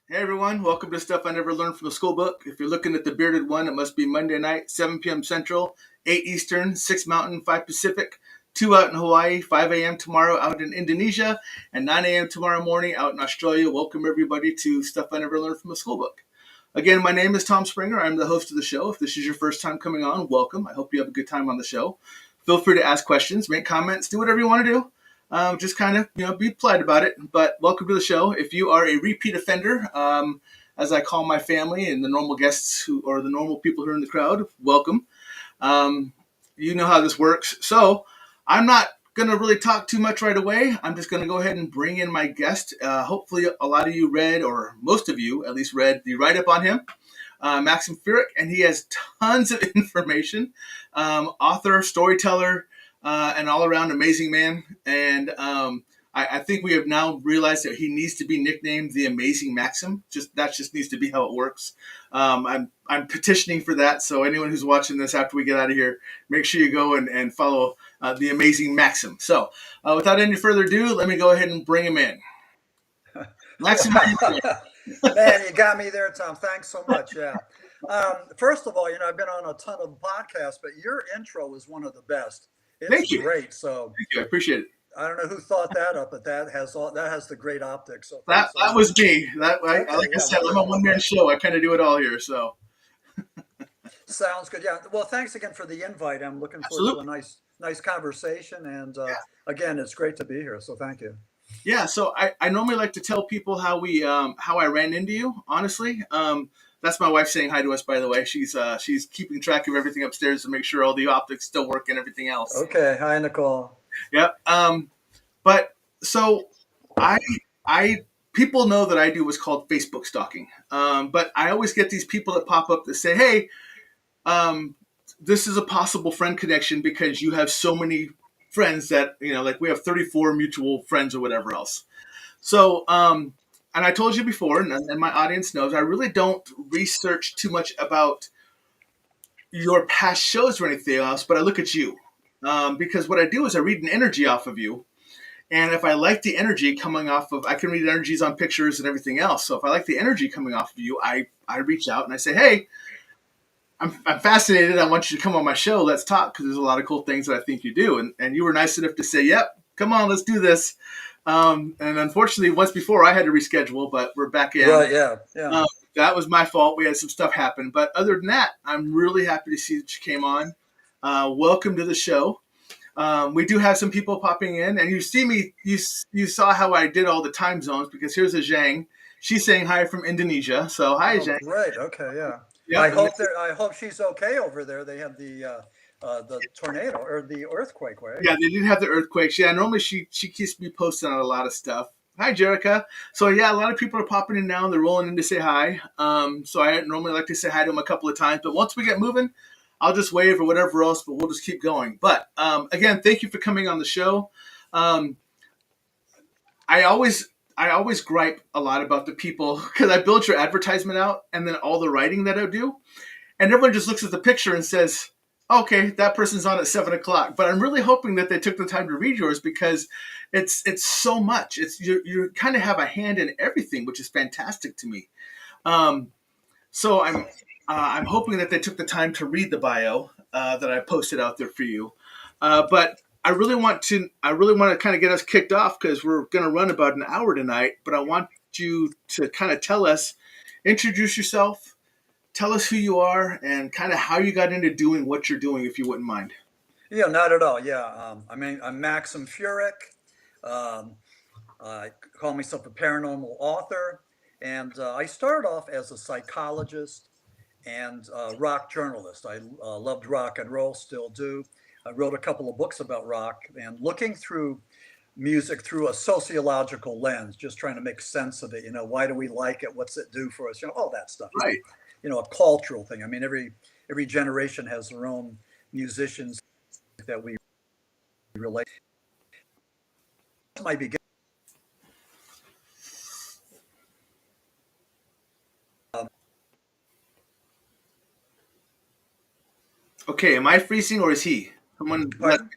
Hey everyone, welcome to Stuff I Never Learned from the Schoolbook. If you're looking at the bearded one, it must be Monday night, 7 p.m. Central, 8 Eastern, 6 Mountain, 5 Pacific, 2 out in Hawaii, 5 a.m. tomorrow out in Indonesia, and 9 a.m. tomorrow morning out in Australia. Welcome everybody to Stuff I Never Learned from the Schoolbook. Again, my name is Tom Springer. I'm the host of the show. If this is your first time coming on, welcome. I hope you have a good time on the show. Feel free to ask questions, make comments, do whatever you want to do. Just kind of, be polite about it. But welcome to the show. If you are a repeat offender, as I call my family and the normal guests who or the normal people who are in the crowd, welcome. Um, you know how this works. So I'm not going to really talk too much right away. I'm just going to go ahead and bring in my guest. Hopefully a lot of you read, or most of you at least read, the write-up on him. Maxim Furek, and he has tons of information. Author, storyteller, an all-around amazing man. And I think we have now realized that he needs to be nicknamed the Amazing Maxim. That just needs to be how it works. I'm petitioning for that. So anyone who's watching this after we get out of here, make sure you go and follow the Amazing Maxim. So without any further ado, let me go ahead and bring him in. Maxim, Man, you got me there, Tom. Thanks so much. Yeah. First of all, I've been on a ton of podcasts, but your intro is one of the best. It's thank you. great. So Thank you. I appreciate it. I don't know who thought that up, but that has the great optics. So That thanks so that much. was me. Like I Yeah, said, I'm a wonderful. one man show. I kind of do it all here. So Sounds good. Yeah. Well, thanks again for the invite. I'm looking forward to a absolutely, nice conversation. And yeah, again, it's great to be here. So thank you. yeah. So I normally like to tell people how I ran into you. Honestly, that's my wife saying hi to us. By the way, she's keeping track of everything upstairs to make sure all the optics still work and everything else. Okay. Hi, Nicole. Yep. But so I I people know that I do what's called Facebook stalking. But I always get these people that pop up that say, "Hey, um, this is a possible friend connection because you have so many friends that like we have 34 mutual friends or whatever else." So, and I told you before, and my audience knows, I really don't research too much about your past shows or anything else, but I look at you. Because what I do is I read an energy off of you, and if I like the energy coming off of, I can read energies on pictures and everything else. So if I like the energy coming off of you, I reach out and I say, hey, I'm fascinated. I want you to come on my show. Let's talk because there's a lot of cool things that I think you do. And you were nice enough to say, yep, come on, let's do this. And unfortunately, once before I had to reschedule, but we're back in. Right. Yeah. Yeah. Um, that was my fault. We had some stuff happen. But other than that, I'm really happy to see that you came on. Welcome to the show. We do have some people popping in, and you see me. You saw how I did all the time zones because here's a Zhang. She's saying hi from Indonesia. So hi, Oh, Zhang. great. Okay, yeah. Yep. And I hope she's okay over there. They had the tornado or the earthquake, right? yeah, they did have the earthquakes. Yeah, normally she keeps me posted on a lot of stuff. Hi, Jerica. So yeah, a lot of people are popping in now and they're rolling in to say hi. So I normally like to say hi to them a couple of times, but once we get moving, I'll just wave or whatever else. But we'll just keep going. But again, thank you for coming on the show. Um, I always gripe a lot about the people because I build your advertisement out and then all the writing that I do, and everyone just looks at the picture and says, okay, that person's on at 7 o'clock. But I'm really hoping that they took the time to read yours because it's so much. It's you kind of have a hand in everything, which is fantastic to me. Um, so I'm hoping that they took the time to read the bio that I posted out there for you. But I really want to kind of get us kicked off because we're going to run about an hour tonight. But I want you to kind of introduce yourself, tell us who you are, and kind of how you got into doing what you're doing, if you wouldn't mind. Yeah, not at all. Yeah, I'm Maxim Furek. Um, I call myself a paranormal author, and I started off as a psychologist and rock journalist. I loved rock and roll, still do. I wrote a couple of books about rock and looking through music through a sociological lens, just trying to make sense of it. Why do we like it? What's it do for us? All that stuff. Right. A cultural thing. I mean, every generation has their own musicians that we relate. My beginning. Okay, am I freezing or is he? Someone let. Pardon?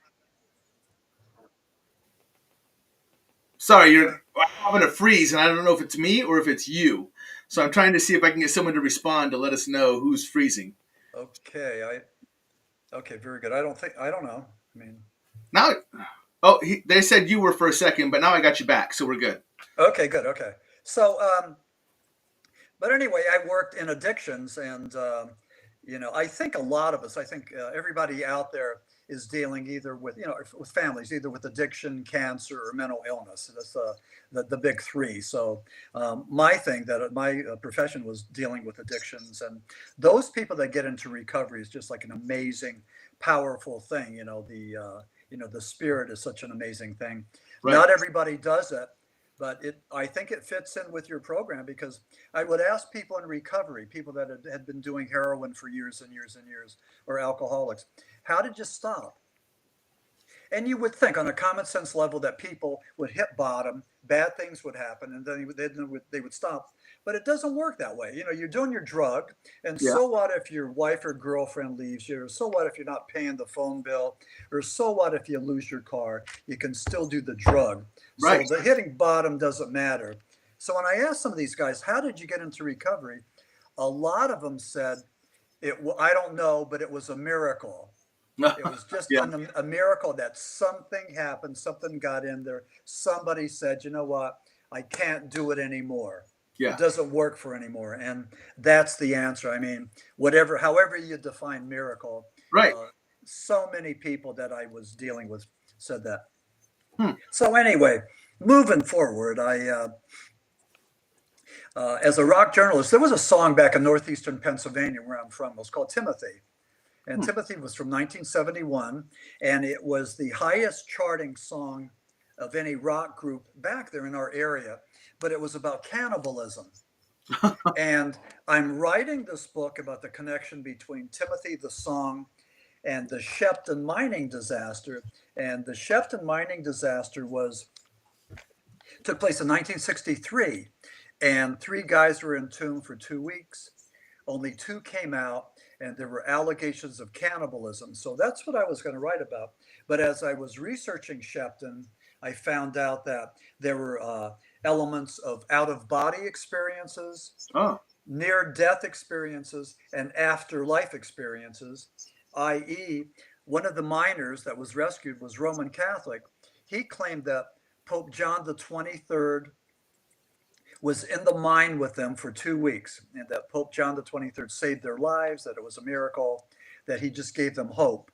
Sorry, you're having a freeze, and I don't know if it's me or if it's you. So I'm trying to see if I can get someone to respond to let us know who's freezing. Okay, okay, very good. I don't know. I mean, Now, oh, they said you were for a second, but now I got you back, so we're good. okay, good. Okay. So, but anyway, I worked in addictions, and I think a lot of us, I think everybody out there is dealing either with, with families, either with addiction, cancer, or mental illness. That's the big three. So my thing that my profession was dealing with addictions, and those people that get into recovery is just like an amazing, powerful thing. The spirit is such an amazing thing. Right. Not everybody does it, but I think it fits in with your program, because I would ask people in recovery, people that had been doing heroin for years and years and years, or alcoholics, how did you stop? And you would think on a common sense level that people would hit bottom, bad things would happen, and then they would stop. But it doesn't work that way. You're doing your drug, and Yeah. so what if your wife or girlfriend leaves you? Or so what if you're not paying the phone bill? Or so what if you lose your car? You can still do the drug. Right. So the hitting bottom doesn't matter. So when I asked some of these guys, how did you get into recovery? A lot of them said, I don't know, but it was a miracle. It was just Yeah. a miracle that something happened, something got in there. Somebody said, you know what? I can't do it anymore. Yeah. It doesn't work for anymore. And that's the answer. I mean, however you define miracle, Right. So many people that I was dealing with said that. Hmm. So anyway, moving forward, as a rock journalist, there was a song back in northeastern Pennsylvania where I'm from. It was called Timothy. And Timothy was from 1971, and it was the highest charting song of any rock group back there in our area, but it was about cannibalism. And I'm writing this book about the connection between Timothy, the song, and the Shepton mining disaster. And the Shepton mining disaster took place in 1963, and 3 guys were entombed for 2 weeks. Only 2 came out, and there were allegations of cannibalism. So that's what I was going to write about. But as I was researching Shepton, I found out that there were elements of out-of-body experiences, near-death experiences, and afterlife experiences, i.e., one of the miners that was rescued was Roman Catholic. He claimed that Pope John the 23rd was in the mine with them for 2 weeks, and that Pope John the 23rd saved their lives, that it was a miracle, that he just gave them hope.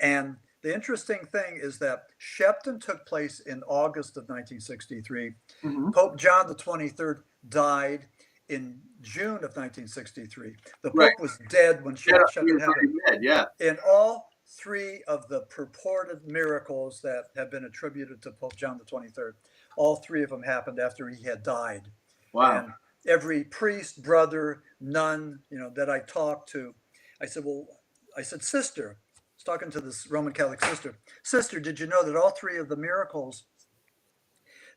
And the interesting thing is that Shepton took place in August of 1963. Mm-hmm. Pope John the 23rd died in June of 1963. The Pope Right. was dead when Shepton happened. Yeah. In all 3 of the purported miracles that have been attributed to Pope John the 23rd, all 3 of them happened after he had died. Wow. And every priest, brother, nun, that I talked to, I said, sister, I was talking to this Roman Catholic sister, did you know that all 3 of the miracles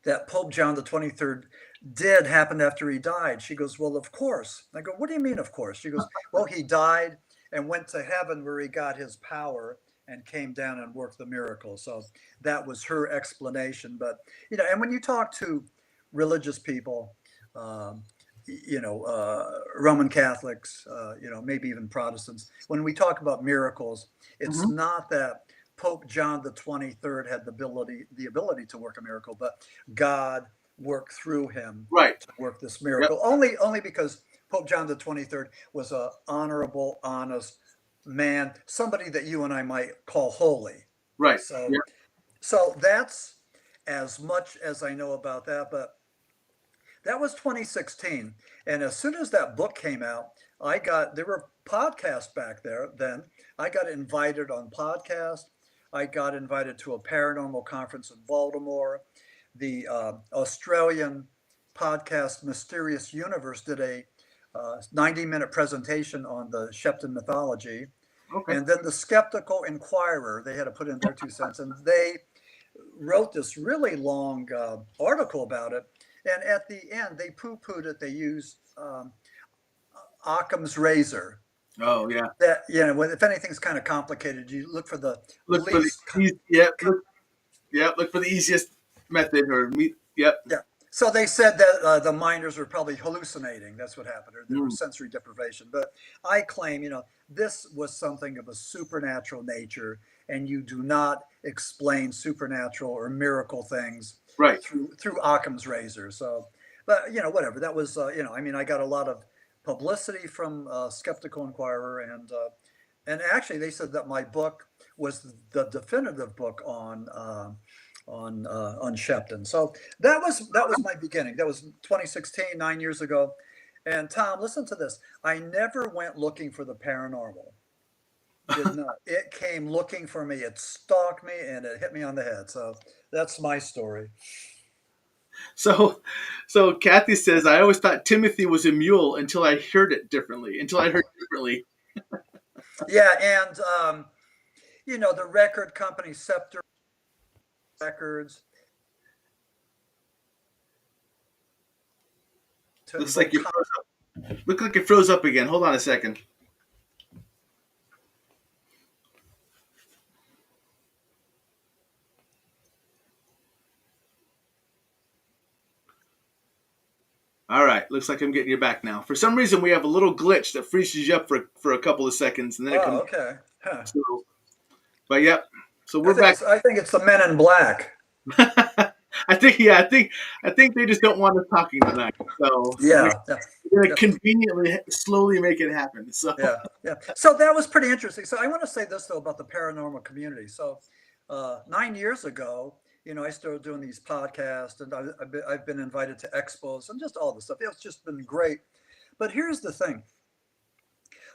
that Pope John the 23rd did happened after he died? She goes, well, of course. I go, what do you mean, of course? She goes, well, he died and went to heaven where he got his power and came down and worked the miracle. So that was her explanation. But, and when you talk to religious people, Roman Catholics, maybe even Protestants, when we talk about miracles, it's not that Pope John the 23rd had the ability to work a miracle, but God worked through him to work this miracle. Yep. Only because Pope John the 23rd was an honorable, honest man, somebody that you and I might call holy. Right. So that's as much as I know about that. But that was 2016. And as soon as that book came out, there were podcasts back there then. I got invited on podcasts. I got invited to a paranormal conference in Baltimore. The Australian podcast Mysterious Universe did a 90-minute presentation on the Shepton mythology. Okay. And then the Skeptical Inquirer, they had to put in their 2 cents, and they wrote this really long article about it. And at the end, they poo-pooed it. They used Occam's razor. Oh, yeah. That, if anything's kind of complicated, you look for the look for the easiest method or meet. Yep. Yeah. So they said that the miners were probably hallucinating. That's what happened, or there was Mm, sensory deprivation. But I claim, this was something of a supernatural nature, and you do not explain supernatural or miracle things right. through Occam's razor. So, but whatever. That was, I mean, I got a lot of publicity from Skeptical Inquirer, and actually they said that my book was the definitive book on Shepton. So that was my beginning. That was 2016, 9 years ago. And Tom, listen to this. I never went looking for the paranormal. Did not. It came looking for me. It stalked me and it hit me on the head. So that's my story. So, so Kathy says, I always thought Timothy was a mule until I heard it differently. Until I heard it differently. Yeah, and the record company Scepter Records to Looks like invoke. you froze up. Look like it froze up again. Hold on a second. All right. Looks like I'm getting you back now. For some reason, we have a little glitch that freezes you up for a couple of seconds, and then it Oh, comes. okay. Huh. So, but yep. So I we're think back. it's I think it's the Men in Black. I think they just don't want us talking tonight. So Yeah, yeah, we're gonna yeah. conveniently, slowly make it happen. So Yeah, yeah. So that was pretty interesting. So I want to say this though about the paranormal community. So 9 years ago, I started doing these podcasts, and I've been invited to expos and just all this stuff. It's just been great. But here's the thing: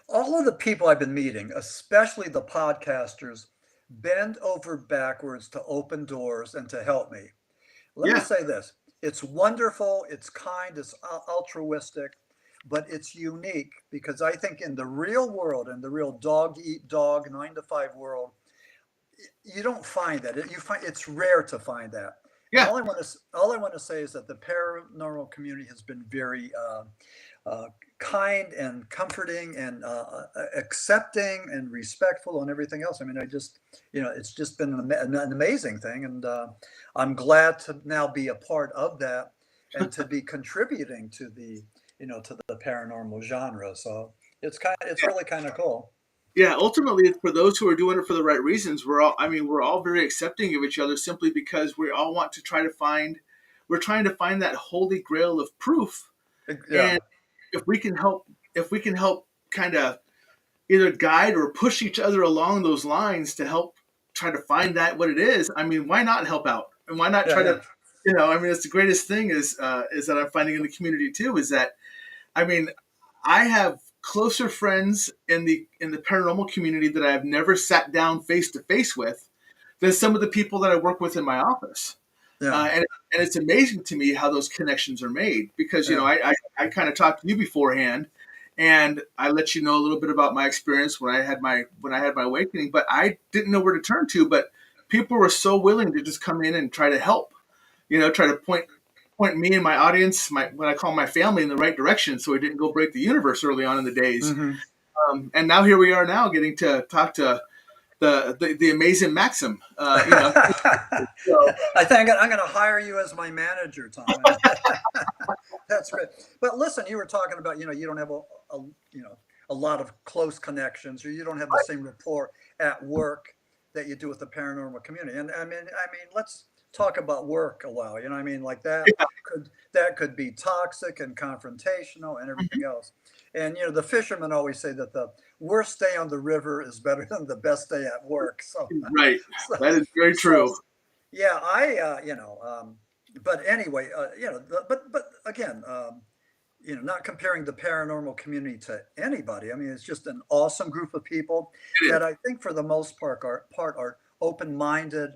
all of the people I've been meeting, especially the podcasters, bend over backwards to open doors and to help me. Let me yeah, say this: it's wonderful, it's kind, it's altruistic, but it's unique because I think in the real world, in the real dog eat dog 9 to 5 world, you don't find that. You find it's rare to find that. And yeah. all I want to say is that the paranormal community has been very uh, kind and comforting and accepting and respectful and everything else. I mean, it's just been an amazing thing, and I'm glad to now be a part of that and to be contributing to the paranormal genre. So it's really kind of cool. Yeah, ultimately, for those who are doing it for the right reasons, we're all very accepting of each other simply because we all want to we're trying to find that holy grail of proof. Yeah, And if we can help, kind of either guide or push each other along those lines to help try to find that what it is, I mean, why not help out? And why not yeah, try yeah. to, I mean, it's the greatest thing is that I'm finding in the community too, is that, I mean, I have closer friends in the paranormal community that I have never sat down face to face with than some of the people that I work with in my office. Yeah, And it's amazing to me how those connections are made because yeah. I kind of talked to you beforehand, and I let you know a little bit about my experience when I had my awakening, but I didn't know where to turn to. But people were so willing to just come in and try to help, try to point me and my audience, what I call my family, in the right direction, so we didn't go break the universe early on in the days. Hmm. And now here we are now getting to talk to the amazing Maxim. So I think I'm going to hire you as my manager, Tom. And that's great. But listen, you were talking about, you don't have a lot of close connections, or you don't have the same rapport at work that you do with the paranormal community. And I mean, let's talk about work a while. I mean, like that could be toxic and confrontational and everything else. And the fishermen always say that the worst day on the river is better than the best day at work. So, right, so, that is very so true. yeah, but anyway, but again, not comparing the paranormal community to anybody. I mean, it's just an awesome group of people It that is. I think for the most part are open-minded.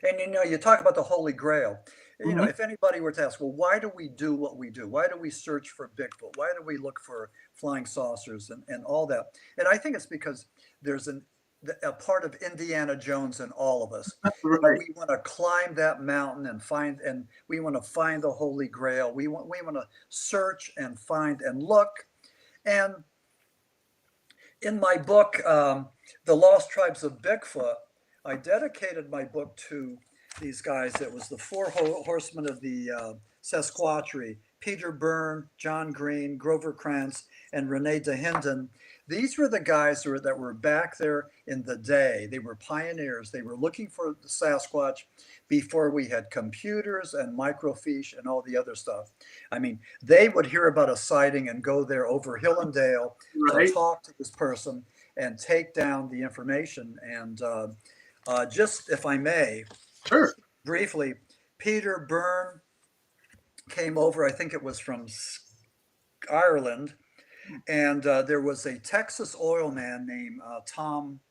And you talk about the Holy Grail. Mhm. If anybody were to ask, well, why do we do what we do? Why do we search for Bigfoot? Why do we look for flying saucers and all that? And I think it's because there's a part of Indiana Jones in all of us. Right. We want to climb that mountain and we want to find the Holy Grail. We want to search and find and look. And in my book, The Lost Tribes of Bigfoot, I dedicated my book to these guys. It was the four horsemen of the Sasquatchery: Peter Byrne, John Green, Grover Krantz, and Rene DeHinden. These were the guys that were back there in the day. They were pioneers. They were looking for the Sasquatch before we had computers and microfiche and all the other stuff. I mean, they would hear about a sighting and go there over hill and dale to Right. talk to this person and take down the information. And just, if I may, Sure. briefly, Peter Byrne came over, I think it was from Ireland, and there was a Texas oil man named Tom,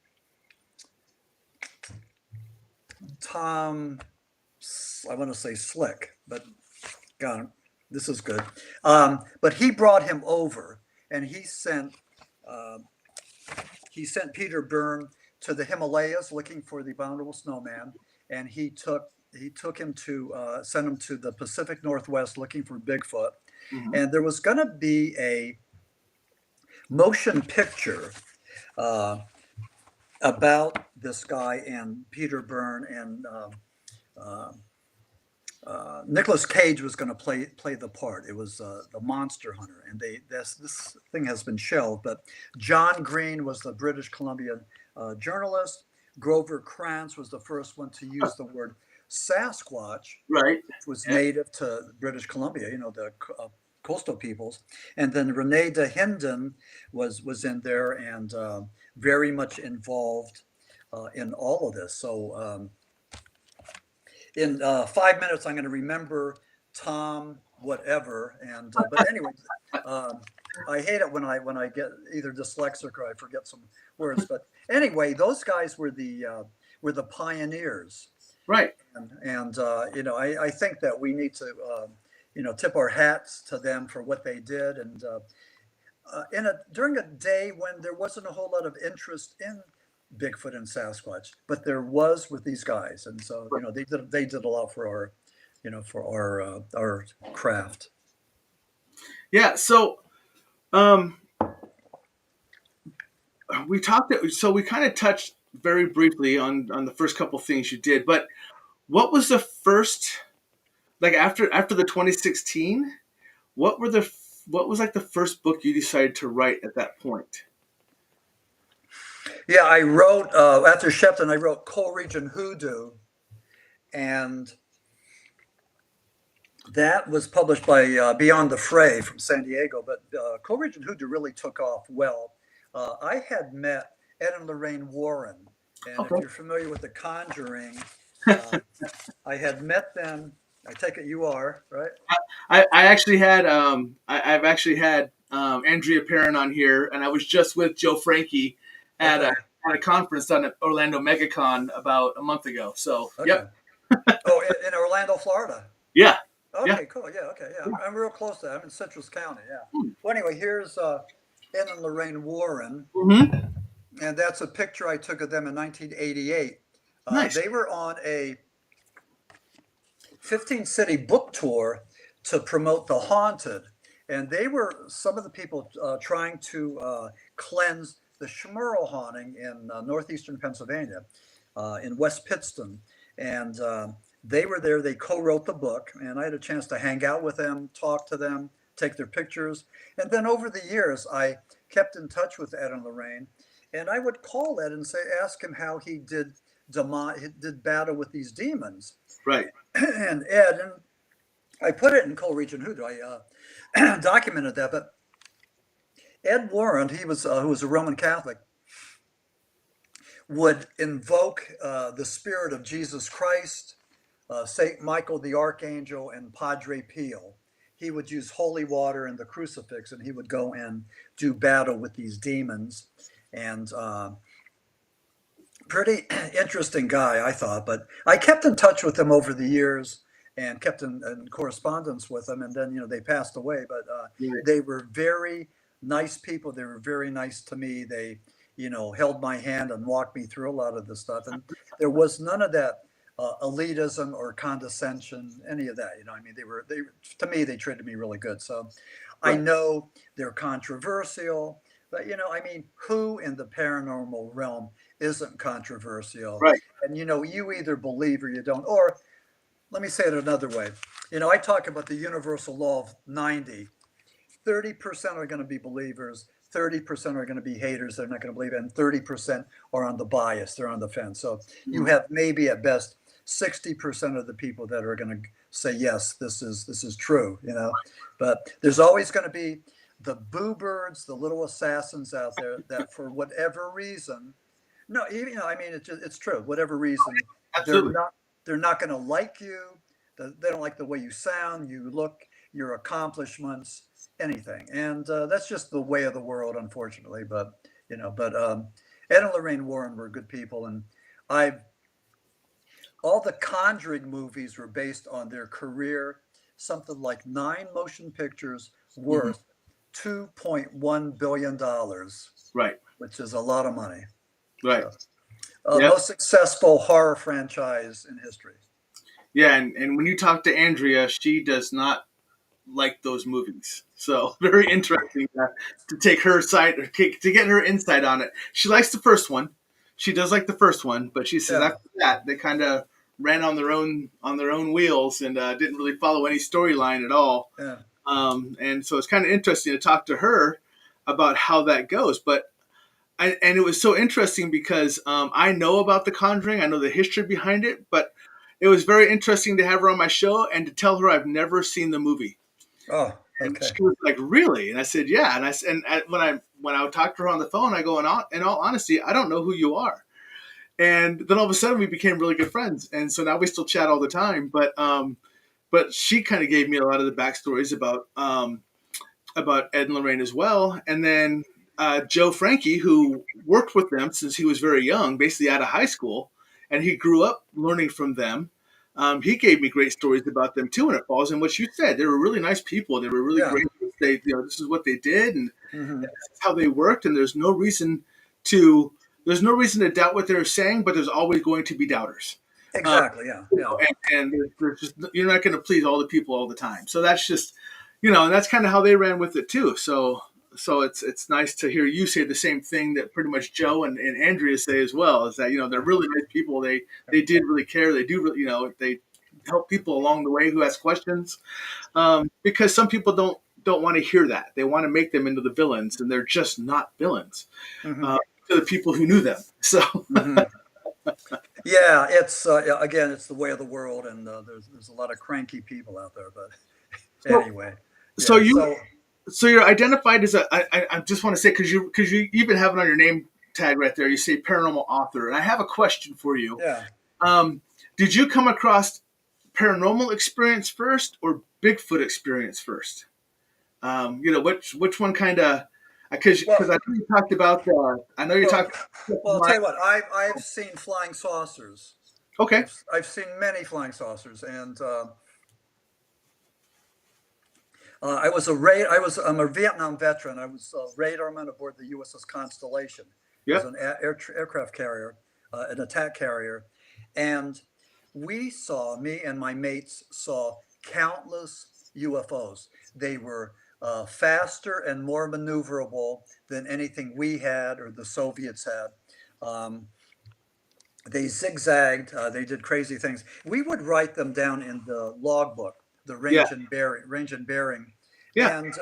I want to say Slick, but God, this is good. But he brought him over, and uh, he sent Peter Byrne to the Himalayas looking for the abominable snowman, and he took him to sent him to the Pacific Northwest looking for Bigfoot. Mhm. And there was going to be a motion picture about this guy and Peter Byrne, and Nicolas Cage was going to play the part. It was the Monster Hunter, and this thing has been shelved. But John Green was the British Columbian journalist. Grover Krantz was the first one to use the word Sasquatch, Right. which was Yeah. native to British Columbia, the coastal peoples. And then Rene DeHinden was in there and very much involved in all of this. So in 5 minutes, I'm going to remember Tom whatever. And but anyway, I hate it when I get either dyslexic or I forget some words. But anyway, those guys were the pioneers. Right. And I think that we need to tip our hats to them for what they did. And during a day when there wasn't a whole lot of interest in Bigfoot and Sasquatch, but there was with these guys, and so they did a lot for our craft. Yeah. So we talked. So we kind of touched very briefly on the first couple things you did, but what was the first, like after the 2016? What was like the first book you decided to write at that point? Yeah, I wrote after Shepton. I wrote Coleridge Hoodoo, and that was published by Beyond the Fray from San Diego. But Coleridge Hoodoo really took off well. I had met Ed and Lorraine Warren, and Okay. if you're familiar with The Conjuring, I had met them. I take it you are, right? I actually had I've actually had Andrea Perrin on here, and I was just with Joe Frankie at Okay. a conference down at Orlando MegaCon about a month ago. So Okay. yep. Oh, in Orlando, Florida. Yeah. Okay, Yeah. cool. Yeah, okay, yeah. I'm real close to that. I'm in Citrus County, yeah. Hmm. Well, anyway, here's Ed and Lorraine Warren, Mm-hmm. and that's a picture I took of them in 1988. Nice. They were on a 15-city book tour to promote The Haunted, and they were some of the people trying to cleanse the Schmurl haunting in northeastern Pennsylvania, in West Pittston. And they were there. They co-wrote the book, and I had a chance to hang out with them, talk to them, take their pictures. And then over the years, I kept in touch with Ed and Lorraine, and I would call Ed and ask him how he did battle with these demons. Right. And Ed, and I put it in Coleridge Hoodoo. I documented that, but Ed Warren, he was who was a Roman Catholic, would invoke the spirit of Jesus Christ, Saint Michael the Archangel, and Padre Pio. He would use holy water and the crucifix, and he would go and do battle with these demons. And pretty interesting guy, I thought. But I kept in touch with him over the years and kept in correspondence with them. And then, they passed away. But Right. they were very nice people. They were very nice to me. They, held my hand and walked me through a lot of the stuff. And there was none of that elitism or condescension, any of that. I mean, to me, they treated me really good. So I Right. know they're controversial. But I mean, who in the paranormal realm isn't controversial? Right. And you either believe or you don't. Or let me say it another way. I talk about the universal law of 90. 30% are going to be believers, 30% are going to be haters, they're not going to believe it, and 30% are on the bias, they're on the fence. So you Mhm. have maybe at best 60% of the people that are going to say, yes, this is true, But there's always going to be the boo birds, the little assassins out there that for whatever reason, no, even, I mean, it's true, whatever reason, they're Absolutely. not they're not going to like you. They don't like the way you sound, you look, your accomplishments, anything. And that's just the way of the world, unfortunately. But Ed and Lorraine Warren were good people, and I all the Conjuring movies were based on their career. Something like 9 motion pictures Hmm. worth $2.1 billion, Right. which is a lot of money. Right. So, Yep. most successful horror franchise in history. Yeah, and when you talk to Andrea, she does not like those movies. So very interesting to take her side or to get her insight on it. She likes the first one. She does like the first one, but she says Yeah, after that they kind of ran on their own wheels and didn't really follow any storyline at all. yeah, And so it's kind of interesting to talk to her about how that goes. But and it was so interesting because I know about The Conjuring, I know the history behind it, but it was very interesting to have her on my show and to tell her I've never seen the movie. oh, And okay, she was like, "Really?" And I said, "Yeah." And when I would talk to her on the phone, I go, in all honesty, I don't know who you are." And then all of a sudden, we became really good friends, and so now we still chat all the time. But she kind of gave me a lot of the backstories about Ed and Lorraine as well. And then Joe Frankie, who worked with them since he was very young, basically out of high school, and he grew up learning from them. He gave me great stories about them too, and it falls in what you said. They were really nice people. They were really yeah, great. This is what they did, and hmm, this is how they worked. And to there's no reason to doubt what they're saying, but there's always going to be doubters. Uh, exactly, yeah, yeah, and there's just you're not going to please all the people all the time. So that's just and that's kind of how they ran with it too. So it's nice to hear you say the same thing that pretty much Joe and Andrea say as well. Is that they're yeah, really nice people. They did really care. They do really they help people along the way who ask questions because some people don't want to hear that. They want to make them into the villains, and they're just not villains hmm, uh, to the people who knew them. So hmm. Yeah, it's yeah, again, it's the way of the world, and there's a lot of cranky people out there. But so anyway, so yeah. you So So you're identified as I just want to say because you even have it on your name tag right there. You say paranormal author, and I have a question for you. yeah. Um, did you come across paranormal experience first or Bigfoot experience first? Which one kind of because Well, I know you talked about I know you well, talked. well. I'll tell you what. I've seen flying saucers. Okay. I've seen many flying saucers, and I'm a Vietnam veteran. I was a radarman aboard the USS Constellation. It was Yep. an aircraft carrier, an attack carrier, and me and my mates saw countless UFOs. They were faster and more maneuverable than anything we had or the Soviets had. Um, they zigzagged. They did crazy things. We would write them down in the logbook, the Yeah. range and bearing, Yeah. and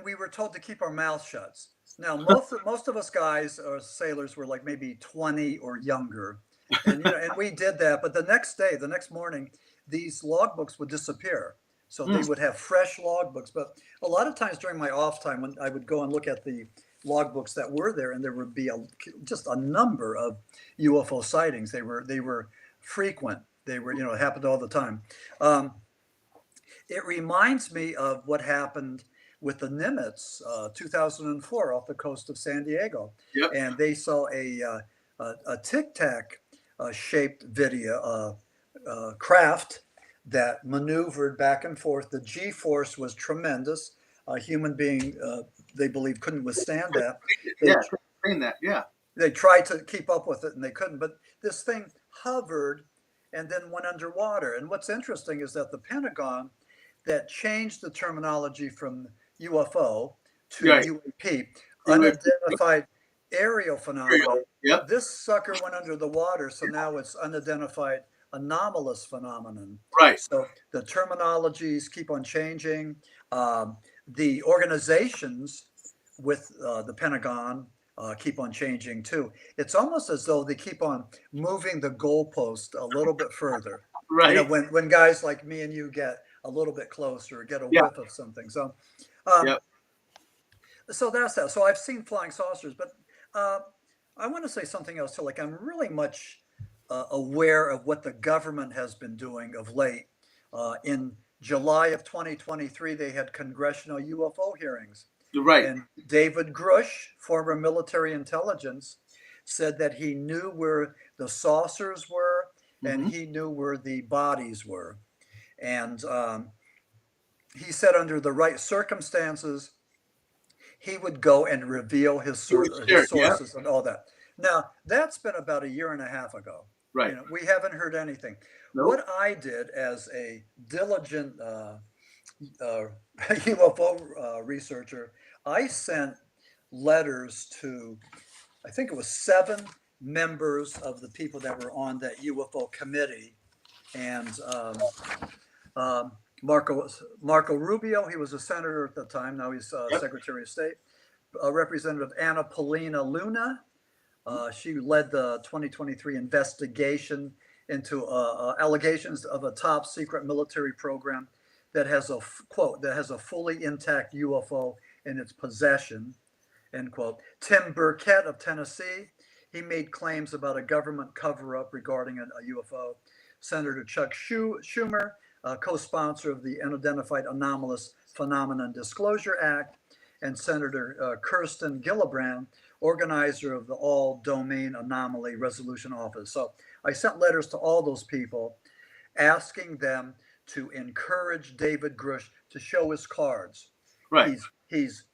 we were told to keep our mouths shut. Now, most of us guys or sailors were like maybe 20 or younger, and and we did that. But the next morning, these logbooks would disappear. So they Mm. would have fresh logbooks. But a lot of times during my off time, when I would go and look at the logbooks that were there, and there would be just a number of UFO sightings. They were frequent. They were it happened all the time. Um, it reminds me of what happened with the Nimitz, 2004, off the coast of San Diego, Yep. and they saw a tic tac shaped video craft that maneuvered back and forth. The G force was tremendous. A human being, they believe, couldn't withstand that. They Yeah. Saying that. Yeah. they tried to keep up with it and they couldn't. But this thing hovered and then went underwater. And what's interesting is that the Pentagon that changed the terminology from UFO to Right. UAP, UAP. unidentified aerial phenomena. Yep. This sucker went under the water, so now it's unidentified anomalous phenomenon. Right. So the terminologies keep on changing. The organizations with the Pentagon keep on changing too. It's almost as though they keep on moving the goalpost a little bit further. You know, Right. when guys like me and you get a little bit closer, get a Yeah. whiff of something. So, um, Yep. so that's that. So I've seen flying saucers, but uh, I want to say something else too. Like I'm really much aware of what the government has been doing of late. In July of 2023, they had congressional UFO hearings. Right. And David Grush, former military intelligence, said that he knew where the saucers were and he knew where the bodies were. And he said under the right circumstances, he would go and reveal his Sure. Yeah. sources and all that. Now, that's been about a year and a half ago. Right. You know, we haven't heard anything. Nope. What I did as a diligent UFO researcher, I sent letters to, I think it was 7 members of the people that were on that UFO committee. And Marco Rubio, he was a senator at the time, now he's Secretary of State. Representative Anna Paulina Luna, she led the 2023 investigation into allegations of a top secret military program that has a quote that has a fully intact UFO in its possession, end quote. Tim Burkett of Tennessee, he made claims about a government cover-up regarding a UFO. Senator Chuck Schumer, co-sponsor of the Unidentified Anomalous Phenomenon Disclosure Act, and Senator Kirsten Gillibrand, organizer of the All Domain Anomaly Resolution Office. So I sent letters to all those people asking them to encourage David Grush to show his cards. Right. He's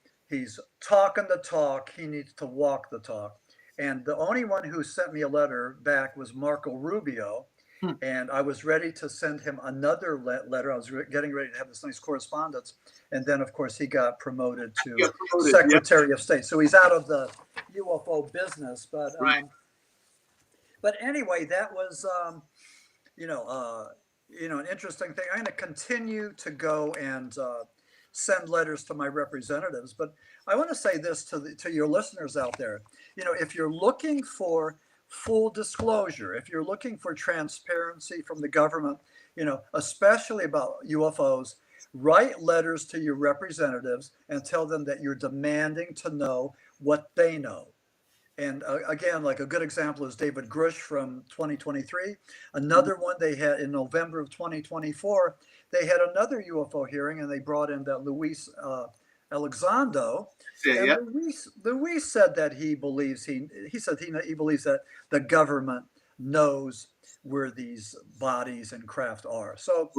talking the talk. He needs to walk the talk. And the only one who sent me a letter back was Marco Rubio. And I was ready to send him another letter. I was getting ready to have this nice correspondence. And then, of course, he got promoted to Secretary of State. So he's out of the UFO business. But but anyway, that was, an interesting thing. I'm going to continue to go and send letters to my representatives. But I want to say this to your listeners out there. You know, if you're looking for full disclosure, if you're looking for transparency from the government, you know, especially about UFOs, write letters to your representatives and tell them that you're demanding to know what they know. And again, like a good example is David Grush from 2023. Another one they had in November of 2024, they had another UFO hearing and they brought in that Luis Elizondo. And Luis said that he believes he believes that the government knows where these bodies and craft are. So,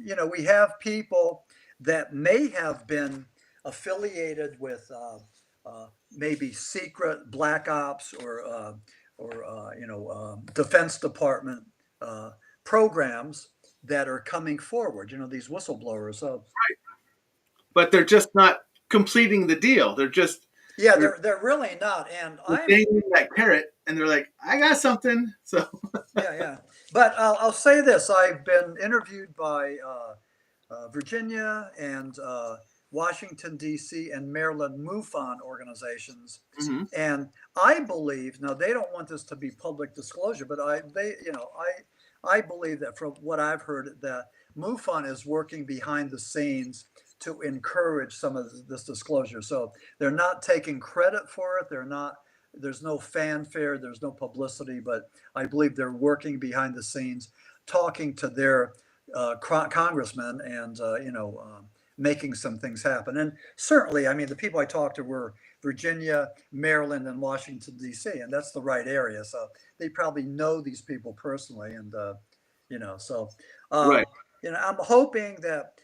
you know, we have people that may have been affiliated with maybe secret black ops or Defense Department programs that are coming forward. You know, these whistleblowers. So, but they're just not completing the deal. They're just they're really not. And I'm that carrot, and they're like, I got something. So yeah. But I'll say this: I've been interviewed by Virginia and Washington, D.C. and Maryland MUFON organizations. And I believe, now they don't want this to be public disclosure, but I believe that from what I've heard that MUFON is working behind the scenes to encourage some of this disclosure. So they're not taking credit for it. There's no fanfare, there's no publicity, but I believe they're working behind the scenes, talking to their congressmen and, making some things happen. And certainly, I mean, the people I talked to were Virginia, Maryland, and Washington, D.C., and that's the right area. So they probably know these people personally. And, I'm hoping that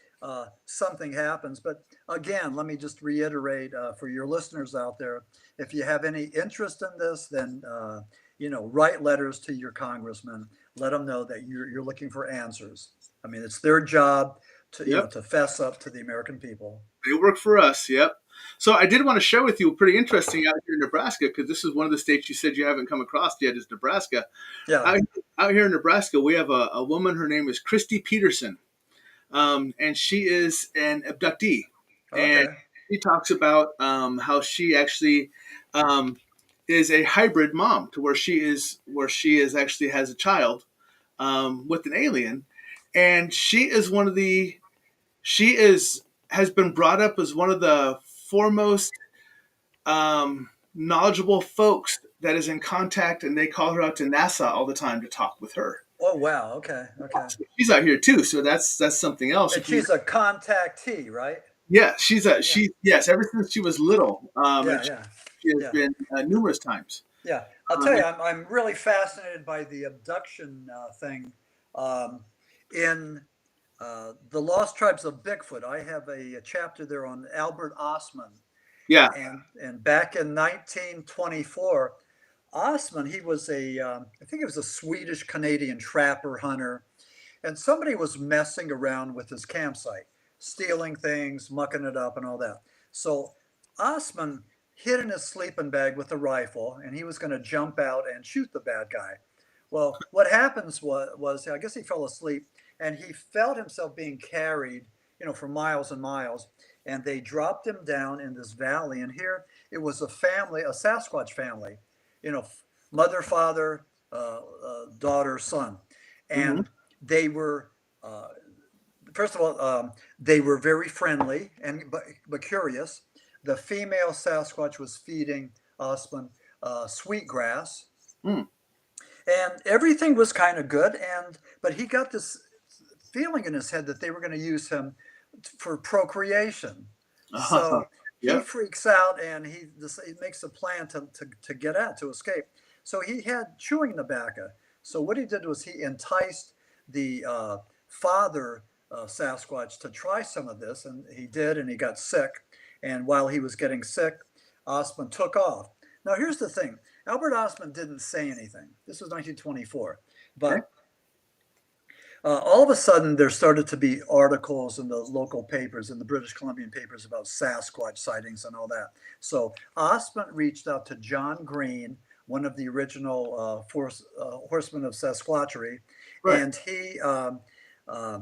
something happens. But again, let me just reiterate for your listeners out there, if you have any interest in this, then, write letters to your congressman. Let them know that you're looking for answers. I mean, it's their job to, to fess up to the American people. They work for us. Yep. So I did want to share with you pretty interesting out here in Nebraska, because this is one of the states you said you haven't come across yet is Nebraska. Yeah. Out, out here in Nebraska, we have a woman. Her name is Christy Peterson, and she is an abductee. And Okay. she talks about how she actually is a hybrid mom, to where she is actually has a child with an alien, and she is has been brought up as one of the foremost knowledgeable folks that is in contact, and they call her out to NASA all the time to talk with her. Oh, wow. Okay. Okay. So she's out here too, so that's something else. And If you, she's a contactee, right? yeah, she's a Yeah. yes, ever since she was little, Yeah. and Yeah. she has Yeah. been numerous times. Yeah. I'll tell you, I'm really fascinated by the abduction thing. In The Lost Tribes of Bigfoot, I have a chapter there on Albert Ostman. Yeah. And back in 1924, Ostman, he was I think he was a Swedish Canadian trapper hunter, and somebody was messing around with his campsite, stealing things, mucking it up, and all that. So Ostman hid in his sleeping bag with a rifle, and he was going to jump out and shoot the bad guy. Well, what happens was I guess he fell asleep, and he felt himself being carried, for miles and miles. And they dropped him down in this valley. And here it was a family, a Sasquatch family, mother, father, daughter, son. Hmm. And they were, first of all, they were very friendly but curious. The female Sasquatch was feeding Osman sweetgrass, Mm. and everything was kind of good. But he got this feeling in his head that they were going to use him for procreation. So he Yeah. freaks out, and he makes a plan to get out, to escape. So he had chewing tobacco. So what he did was he enticed the father Sasquatch to try some of this, and he did, and he got sick. And while he was getting sick, Osman took off. Now here's the thing: Albert Osman didn't say anything. This was 1924, Okay. but all of a sudden, there started to be articles in the local papers, in the British Columbian papers, about Sasquatch sightings and all that. So Osmond reached out to John Green, one of the original horsemen of Sasquatchery, Right. and he uh,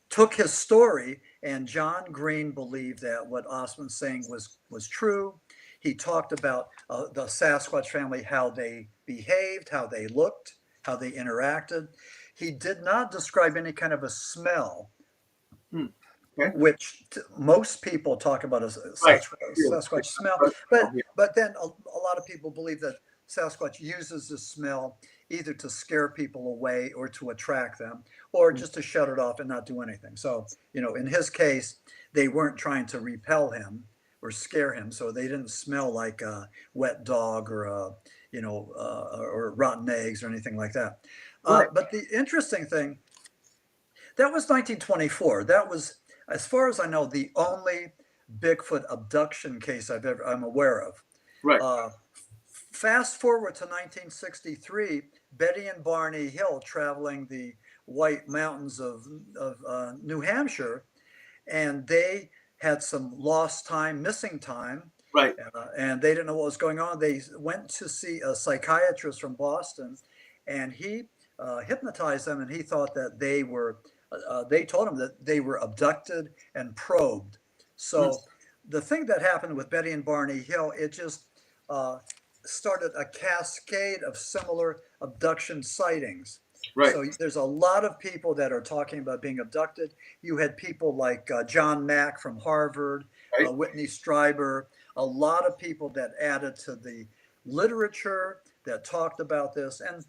took his story. And John Green believed that what Osmond's saying was true. He talked about the Sasquatch family, how they behaved, how they looked, how they interacted. He did not describe any kind of a smell, Mm. Okay. which most people talk about as a Right. Sasquatch smell. But then a lot of people believe that Sasquatch uses the smell either to scare people away or to attract them, or just to shut it off and not do anything. So, in his case, they weren't trying to repel him or scare him, so they didn't smell like a wet dog or or rotten eggs or anything like that. Right. But the interesting thing, that was 1924. That was, as far as I know, the only Bigfoot abduction case I'm aware of. Right. Fast forward to 1963, Betty and Barney Hill traveling the White Mountains of New Hampshire, and they had some lost time, missing time, Right. and they didn't know what was going on. They went to see a psychiatrist from Boston, and he hypnotized them, and he thought that they told him that they were abducted and probed. So the thing that happened with Betty and Barney Hill, it just started a cascade of similar abduction sightings. Right. So there's a lot of people that are talking about being abducted. You had people like John Mack from Harvard, Right. Whitney Strieber, a lot of people that added to the literature that talked about this. And,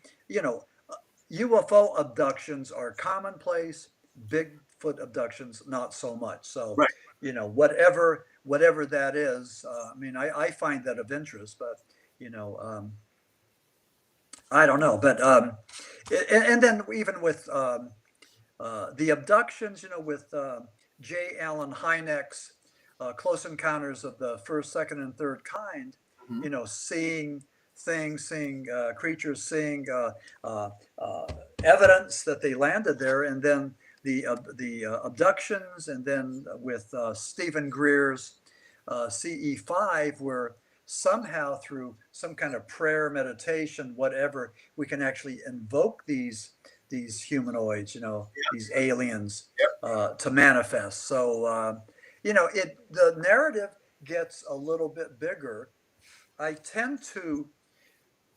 UFO abductions are commonplace, Bigfoot abductions, not so much. So, Right. whatever that is, I find that of interest, but, I don't know. But, and then even with the abductions, with J. Allen Hynek's Close Encounters of the First, Second, and Third Kind, seeing things, seeing creatures, seeing evidence that they landed there, and then the abductions, and then with Stephen Greer's CE5, where somehow through some kind of prayer, meditation, whatever, we can actually invoke these humanoids, these aliens, to manifest. So, the narrative gets a little bit bigger. I tend to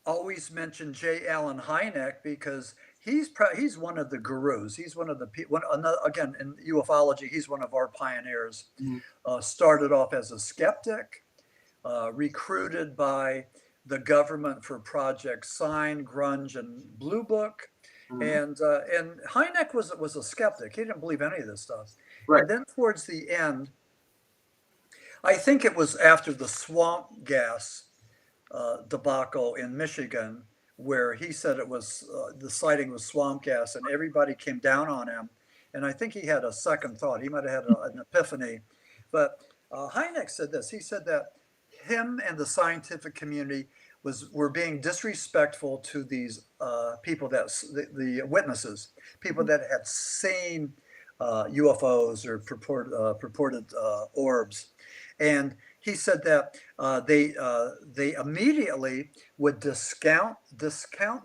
always mention J. Allen Hynek because he's one of the gurus. He's one of the again, in ufology, he's one of our pioneers. Mhm. Started off as a skeptic, recruited by the government for Project Sign, Grunge, and Blue Book. Mhm. And Hynek was a skeptic. He didn't believe any of this stuff. Right. And then towards the end, I think it was after the swamp gas debacle in Michigan, where he said it was the sighting was swamp gas, and everybody came down on him. And I think he had a second thought. He might have had an epiphany. But Hynek said this. He said that him and the scientific community were being disrespectful to these people the witnesses, people that had seen UFOs or purported orbs, and he said that they immediately would discount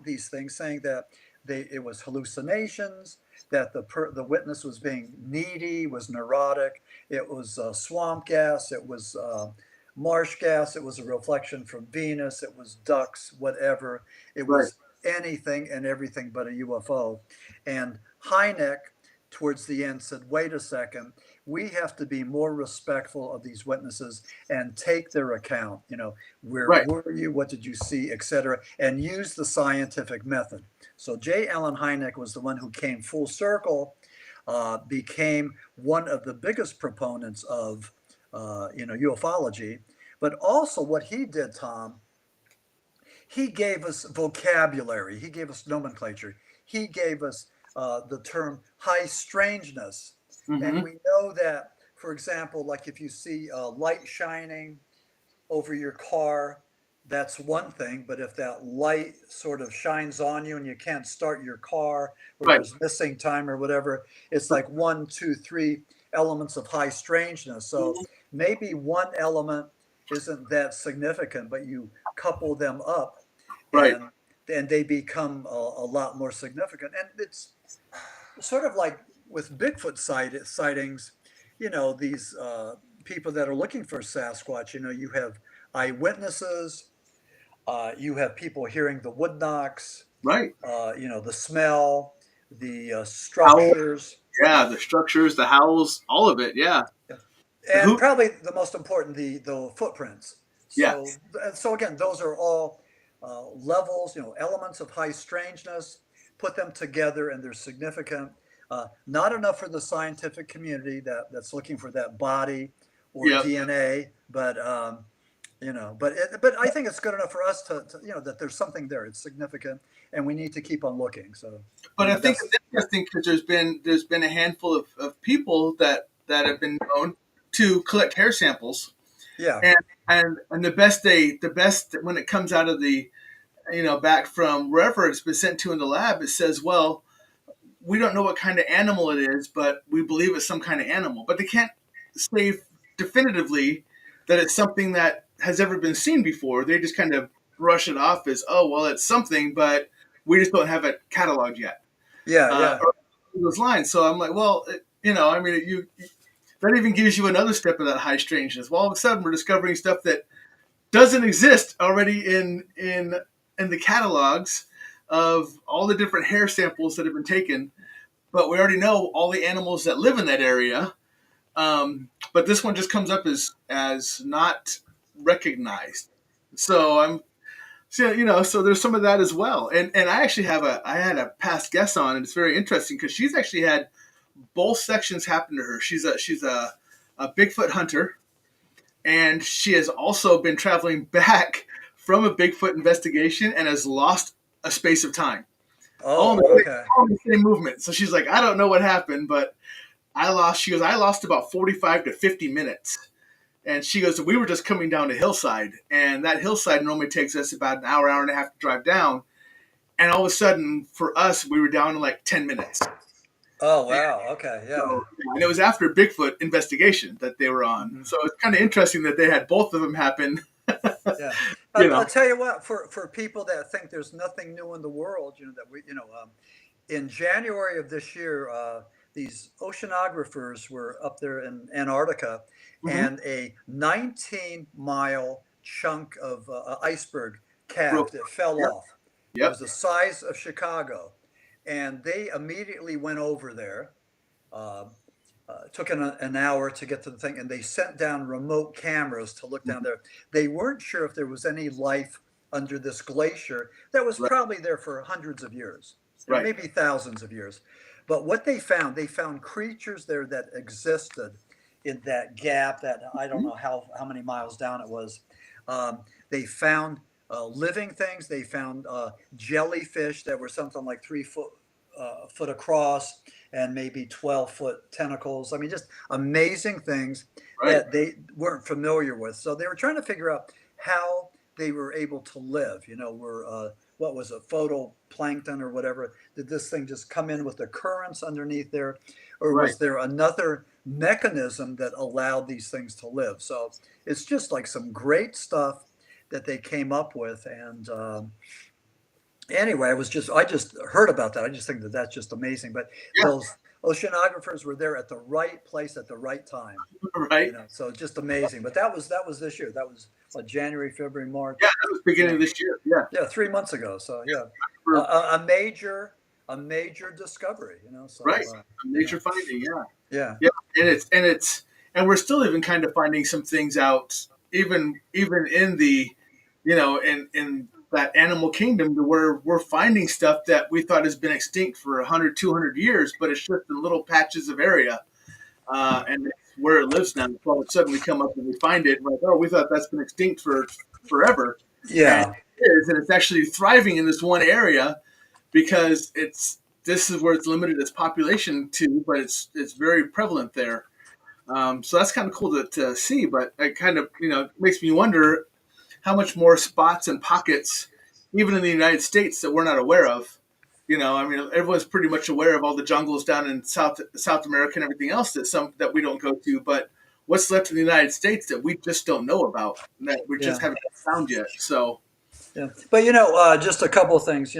these things, saying that it was hallucinations, that the witness was being needy, was neurotic, it was swamp gas, it was marsh gas, it was a reflection from Venus, it was ducks, whatever, it Right. was anything and everything but a UFO. And Hynek, towards the end, said, "Wait a second, we have to be more respectful of these witnesses and take their account. Where Right. were you? What did you see, etc., and use the scientific method." So J. Allen Hynek was the one who came full circle, became one of the biggest proponents of ufology. But also, what he did, Tom, he gave us vocabulary, he gave us nomenclature, he gave us the term high strangeness. And Hmm. we know that, for example, like if you see light shining over your car, that's one thing. But if that light sort of shines on you and you can't start your car, or Right. there's missing time or whatever, it's like one, two, three elements of high strangeness. So Mhm. maybe one element isn't that significant, but you couple them up, Right. and they become a lot more significant. And it's sort of like with Bigfoot sightings, these people that are looking for Sasquatch, you have eyewitnesses, you have people hearing the wood knocks, Right. the smell, the How? structures, Yeah. The structures, the howls, all of it. Yeah. The and hoop. probably the most important, the footprints. Yeah. So again, those are all levels, elements of high strangeness. Put them together, and they're significant. Not enough for the scientific community that's looking for that body or Yep. DNA, but but I think it's good enough for us to that there's something there. It's significant, and we need to keep on looking. So But I think that's it's interesting because there's been a handful of people that have been known to collect hair samples, yeah, and the best when it comes out of the back from wherever it's been sent to in the lab, it says, well, we don't know what kind of animal it is, but we believe it's some kind of animal. But they can't say definitively that it's something that has ever been seen before. They just kind of brush it off as, oh, well, it's something, but we just don't have it cataloged yet. yeah, yeah, Or those lines. So I'm like, well, I mean, that even gives you another step of that high strangeness. Well, all of a sudden, we're discovering stuff that doesn't exist already in the catalogs of all the different hair samples that have been taken, but we already know all the animals that live in that area. But this one just comes up as not recognized. So so there's some of that as well. And I had a past guest on, and it's very interesting because she's actually had both sections happen to her. She's a Bigfoot hunter, and she has also been traveling back from a Bigfoot investigation and has lost a space of time. All in oh, the, okay, all in the same movement. So she's like, I don't know what happened, but I lost about 45 to 50 minutes. And she goes, we were just coming down a hillside, and that hillside normally takes us about an hour, hour and a half to drive down. And all of a sudden, for us, we were down in like 10 minutes. Oh, wow. Okay. Yeah. So, and it was after Bigfoot investigation that they were on. Mhm. So it's kind of interesting that they had both of them happen. Yeah. you I'll know, tell you what, for people that think there's nothing new in the world, in January of this year, these oceanographers were up there in Antarctica, hmm and a 19-mile chunk of iceberg broke. calved. It fell Yep, off. It yep, was the size of Chicago, and they immediately went over there. Uh, took an hour to get to the thing, and they sent down remote cameras to look down mhm, there. They weren't sure if there was any life under this glacier that was right, probably there for hundreds of years, right. maybe thousands of years. But what they found creatures there that existed in that gap. That I don't Mhm. know how many miles down it was. They found living things. They found jellyfish that were something like 3 foot across and maybe 12-foot tentacles. I mean, just amazing things Right. that they weren't familiar with. So they were trying to figure out how they were able to live. Were what was it, photoplankton or whatever? Did this thing just come in with the currents underneath there, or Right. was there another mechanism that allowed these things to live? So it's just like some great stuff that they came up with, and anyway, I just heard about that. I just think that that's just amazing. But Yeah. those oceanographers were there at the right place at the right time, Right. so just amazing. But that was this year. That was what, January, February, Yeah. March. That was beginning Yeah, of this year. Yeah. yeah, 3 months ago. So yeah, For, a major discovery. right. So A yeah, major finding. Yeah. yeah, Yeah. And we're still even kind of finding some things out, even in the, in that animal kingdom, to where we're finding stuff that we thought has been extinct for 100, 200 years, but it's just in little patches of area. And it's where it lives now. So all of a sudden we come up and we find it, and we're like, oh, we thought that's been extinct for forever, and yeah, it is, and it's actually thriving in this one area because this is where it's limited its population to, but it's very prevalent there. So that's kind of cool to see, but it kind of makes me wonder how much more spots and pockets, even in the United States, that we're not aware of. I mean, everyone's pretty much aware of all the jungles down in South America and everything else that we don't go to. But what's left in the United States that we just don't know about, that we just yeah, haven't found yet? So, yeah. But just a couple of things.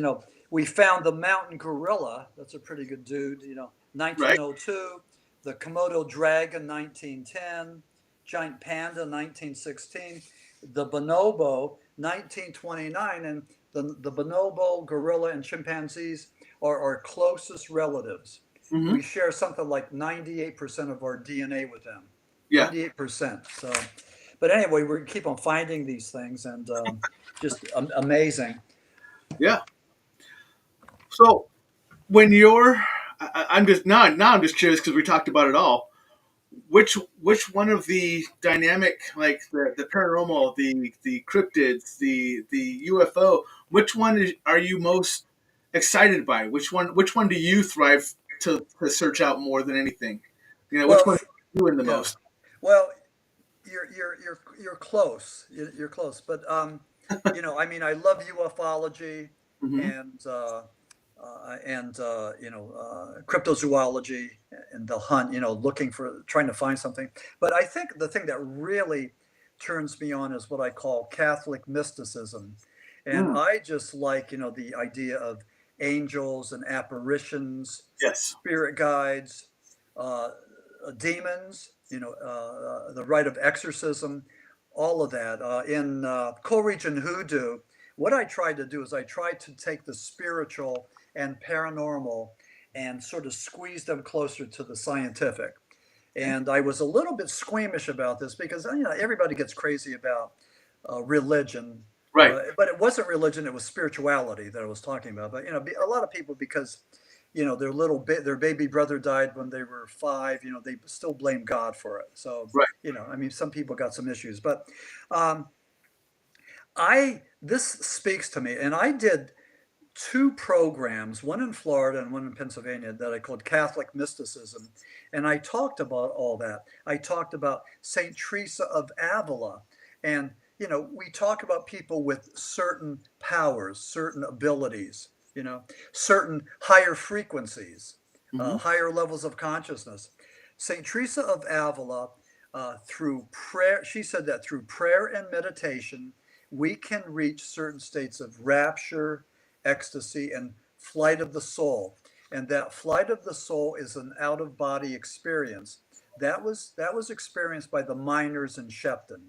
We found the mountain gorilla. That's a pretty good dude. right, 1902, the Komodo dragon, 1910, giant panda, 1916, the bonobo, 1929, and the bonobo, gorilla, and chimpanzees are our closest relatives. hmm We share something like 98% of our DNA with them. yeah, 98%. So, but anyway, we keep on finding these things, and just amazing. yeah. So when I'm just now I'm just curious because we talked about it all. Which one of the dynamic, like the paranormal, the cryptids, the UFO, which one are you most excited by? Which one do you thrive to search out more than anything? Which Well, one are you doing the yeah. most? Well, you're close. You're close, but I mean, I love ufology Hmm and cryptozoology and the hunt. Looking for trying to find something. But I think the thing that really turns me on is what I call Catholic mysticism, and Mm, I just like the idea of angels and apparitions, yes. spirit guides, uh, demons, the rite of exorcism, all of that. In co-region hoodoo, what I tried to do is I tried to take the spiritual and paranormal and sort of squeeze them closer to the scientific. Okay. And I was a little bit squeamish about this because everybody gets crazy about religion, Right. but it wasn't religion; it was spirituality that I was talking about. But a lot of people, because their baby brother died when they were 5. They still blame God for it. So Right. I mean, some people got some issues, but um, I this speaks to me, and I did 2 programs, one in Florida and one in Pennsylvania, that I called Catholic Mysticism. And I talked about all that. I talked about St. Teresa of Avila. And, we talk about people with certain powers, certain abilities, certain higher frequencies. Mm-hmm. higher levels of consciousness. St. Teresa of Avila, through prayer, she said that through prayer and meditation, we can reach certain states of rapture, ecstasy, and flight of the soul. And that flight of the soul is an out of body experience. That was experienced by the miners in Shepton,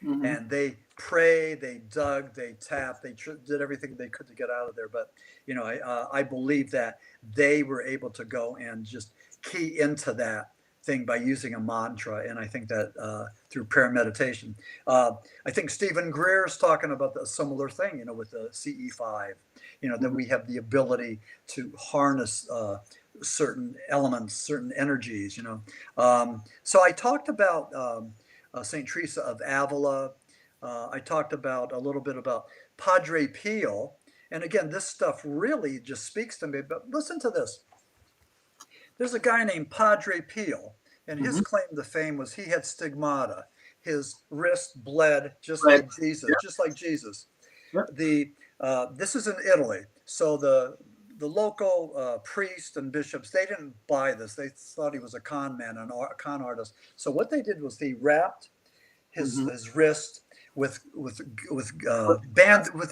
Mm-hmm. and they prayed, they dug, they tapped, they did everything they could to get out of there. But I believe that they were able to go and just key into that thing by using a mantra, and I think that through prayer and meditation. I think Stephen Greer's talking about a similar thing, with the CE5. That Mm-hmm. we have the ability to harness certain elements, certain energies. So I talked about. St. Teresa of Avila. I talked about a little bit about Padre Pio. And again, this stuff really just speaks to me. But listen to this. There's a guy named Padre Pio, and his Mm-hmm. claim to fame was he had stigmata. His wrist bled just Right. like Jesus, Yep. just like Jesus. Yep. This is in Italy. So the local priests and bishops, they didn't buy this. They thought he was a con man, a con artist. So what they did was they wrapped Mm-hmm. his wrist with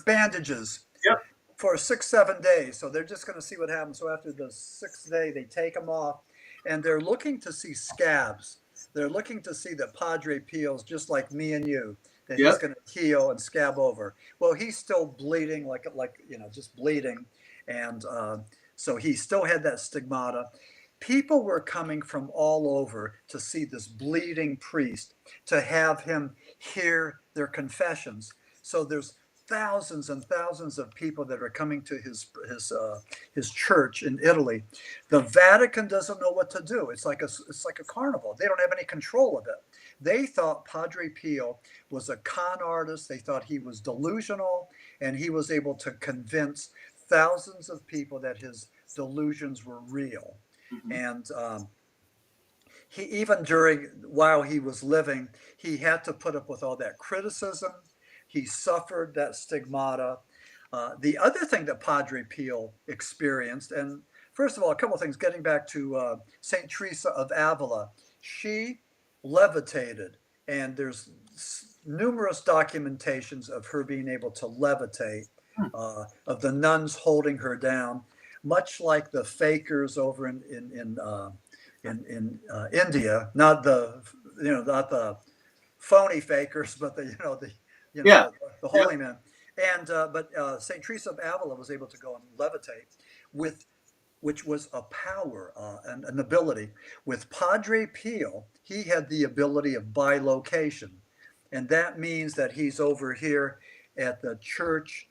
bandages Yep. for 6 7 days. So they're just going to see what happens. So after the sixth day, they take him off, and they're looking to see scabs. They're looking to see that Padre Pio's just like me and you, that he's Yep. going to heal and scab over. Well, he's still bleeding, just bleeding, and so he still had that stigmata. People were coming from all over to see this bleeding priest, to have him hear their confessions. So there's thousands and thousands of people that are coming to his church in Italy. The Vatican doesn't know what to do. It's like a carnival. They don't have any control of it. They thought Padre Pio was a con artist. They thought he was delusional, and he was able to convince thousands of people that his delusions were real. Mm-hmm. And he, even while he was living, he had to put up with all that criticism. He suffered that stigmata. The other thing that Padre Pio experienced, and first of all, a couple of things, getting back to St. Teresa of Avila, she levitated, and there's numerous documentations of her being able to levitate, of the nuns holding her down, much like the fakers over in India, not the phony fakers, but Yeah. the Yep. holy men. And but Saint Teresa of Avila was able to go and levitate with, which was a power and an ability. With Padre Pio, he had the ability of bilocation, and that means that he's over here at the church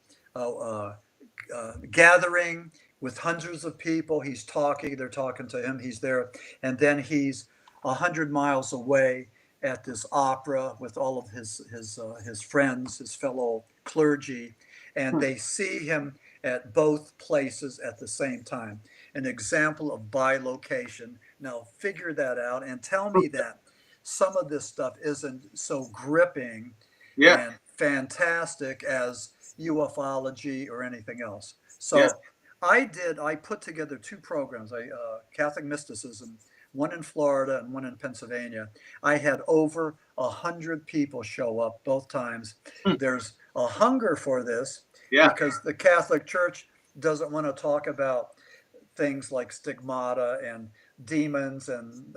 gathering with hundreds of people. He's talking, they're talking to him, he's there, and then he's 100 miles away at this opera with all of his friends, his fellow clergy, and Hmm. they see him at both places at the same time. An example of bilocation. Now figure that out and tell me that some of this stuff isn't so gripping Yeah. and fantastic as ufology or anything else. Yeah. So I put together two programs, Catholic mysticism, one in Florida and one in Pennsylvania. I had over 100 people show up both times. Hmm. There's a hunger for this Yeah. because the Catholic Church doesn't want to talk about things like stigmata and demons and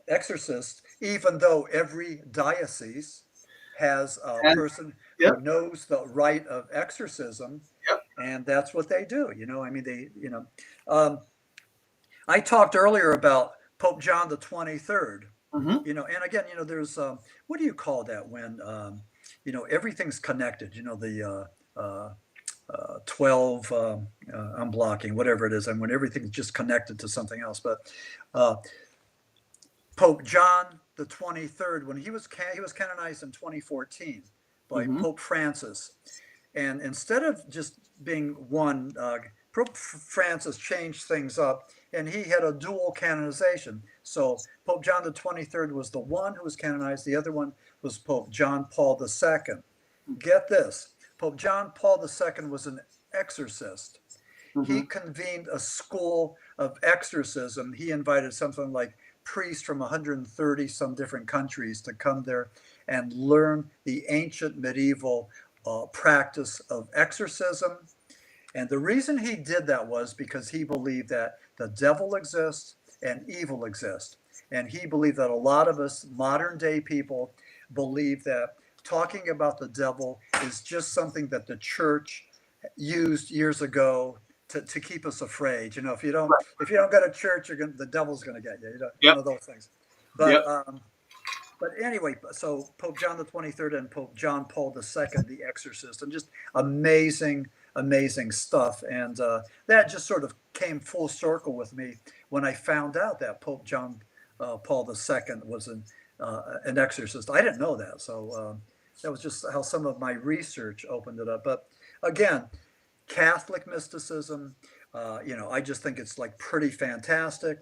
exorcists, even though every diocese has a And person who yep. knows the rite of exorcism, Yep. and that's what they do. I mean, I talked earlier about Pope John the 23rd. Mm-hmm. And again, there's what do you call that when everything's connected? The 12 unblocking, whatever it is, and when everything's just connected to something else. But uh, Pope John the 23rd, when he was canonized in 2014 by Mm-hmm. Pope Francis, and instead of just being one, Pope Francis changed things up, and he had a dual canonization. So Pope John the 23rd was the one who was canonized. The other one was Pope John Paul II. Get this, Pope John Paul II was an exorcist. he Mm-hmm. convened a school of exorcism. He invited something like priests from 130 some different countries to come there and learn the ancient medieval practice of exorcism. And the reason he did that was because he believed that the devil exists and evil exists. And he believed that a lot of us modern day people believe that talking about the devil is just something that the church used years ago to keep us afraid. If you don't go to church, the devil's gonna get you. One Yep. of those things. Yep. But anyway, so Pope John the 23rd and Pope John Paul II, the Exorcist, and just amazing, amazing stuff. And that just sort of came full circle with me when I found out that Pope John Paul II was an exorcist. I didn't know that, so that was just how some of my research opened it up. But again, Catholic mysticism, I just think it's like pretty fantastic.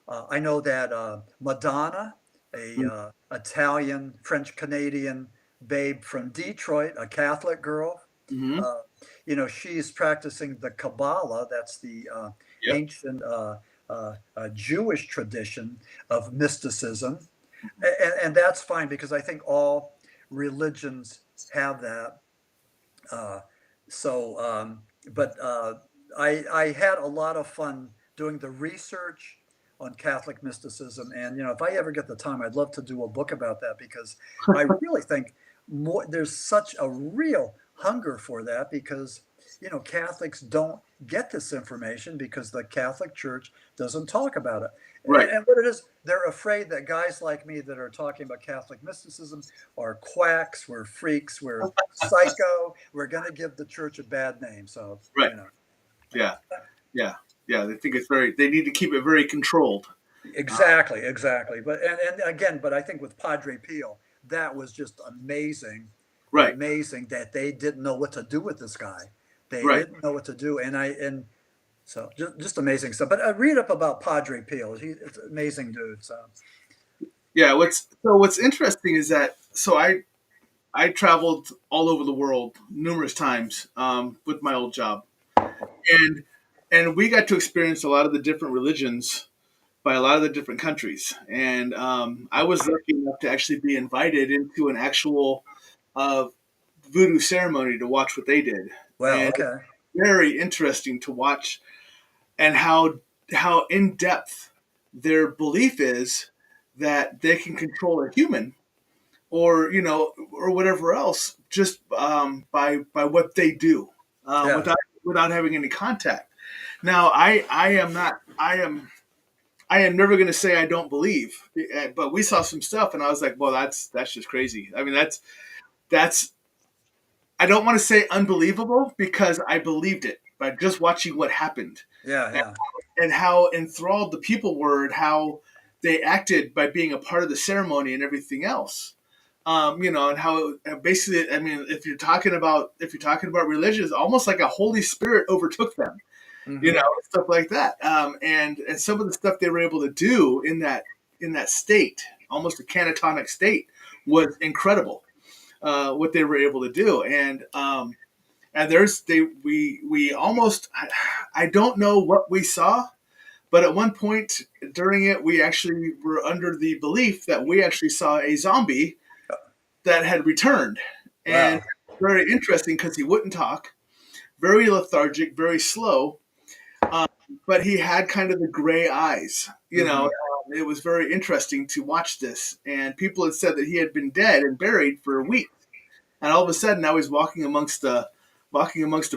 I know that Madonna, a Italian, French Canadian babe from Detroit, a Catholic girl, Mm-hmm. uh, she's practicing the Kabbalah. That's the Yep. ancient Jewish tradition of mysticism, and that's fine because I think all religions have that. Uh, but I had a lot of fun doing the research on Catholic mysticism, and if I ever get the time, I'd love to do a book about that because I really think there's such a real hunger for that because Catholics don't get this information because the Catholic Church doesn't talk about it. Right. And what it is, they're afraid that guys like me that are talking about Catholic mysticism are quacks, we're freaks, we're psycho, we're going to give the church a bad name. So, Right. yeah. Yeah. Yeah. Yeah. They think they need to keep it very controlled. Exactly. And again, but I think with Padre Pio, that was just amazing, Right. amazing that they didn't know what to do with this guy. They Right. didn't know what to do, and so just amazing stuff. But I read up about Padre Pio. It's an amazing dude. So Yeah. What's interesting is that I traveled all over the world numerous times with my old job, and we got to experience a lot of the different religions by a lot of the different countries. And I was lucky enough to actually be invited into an actual uh, voodoo ceremony to watch what they did, wow, and okay, very interesting to watch and how in depth their belief is that they can control a human or or whatever else just by what they do yeah, without having any contact. Now I am never going to say I don't believe, but we saw some stuff and I was like, well, that's just crazy. I mean, that's I don't want to say unbelievable because I believed it by just watching what happened yeah, and, yeah, and how enthralled the people were and how they acted by being a part of the ceremony and everything else. And how basically, I mean, if you're talking about religion, it's almost like a Holy Spirit overtook them, hmm stuff like that. And some of the stuff they were able to do in that state, almost a catatonic state, was incredible. What they were able to do, and we almost, I don't know what we saw, but at one point during it, we actually were under the belief that we actually saw a zombie that had returned. And wow, very interesting because he wouldn't talk, very lethargic, very slow, um, but he had kind of the gray eyes. hmm It was very interesting to watch this. And people had said that he had been dead and buried for a week, and all of a sudden now he's walking amongst a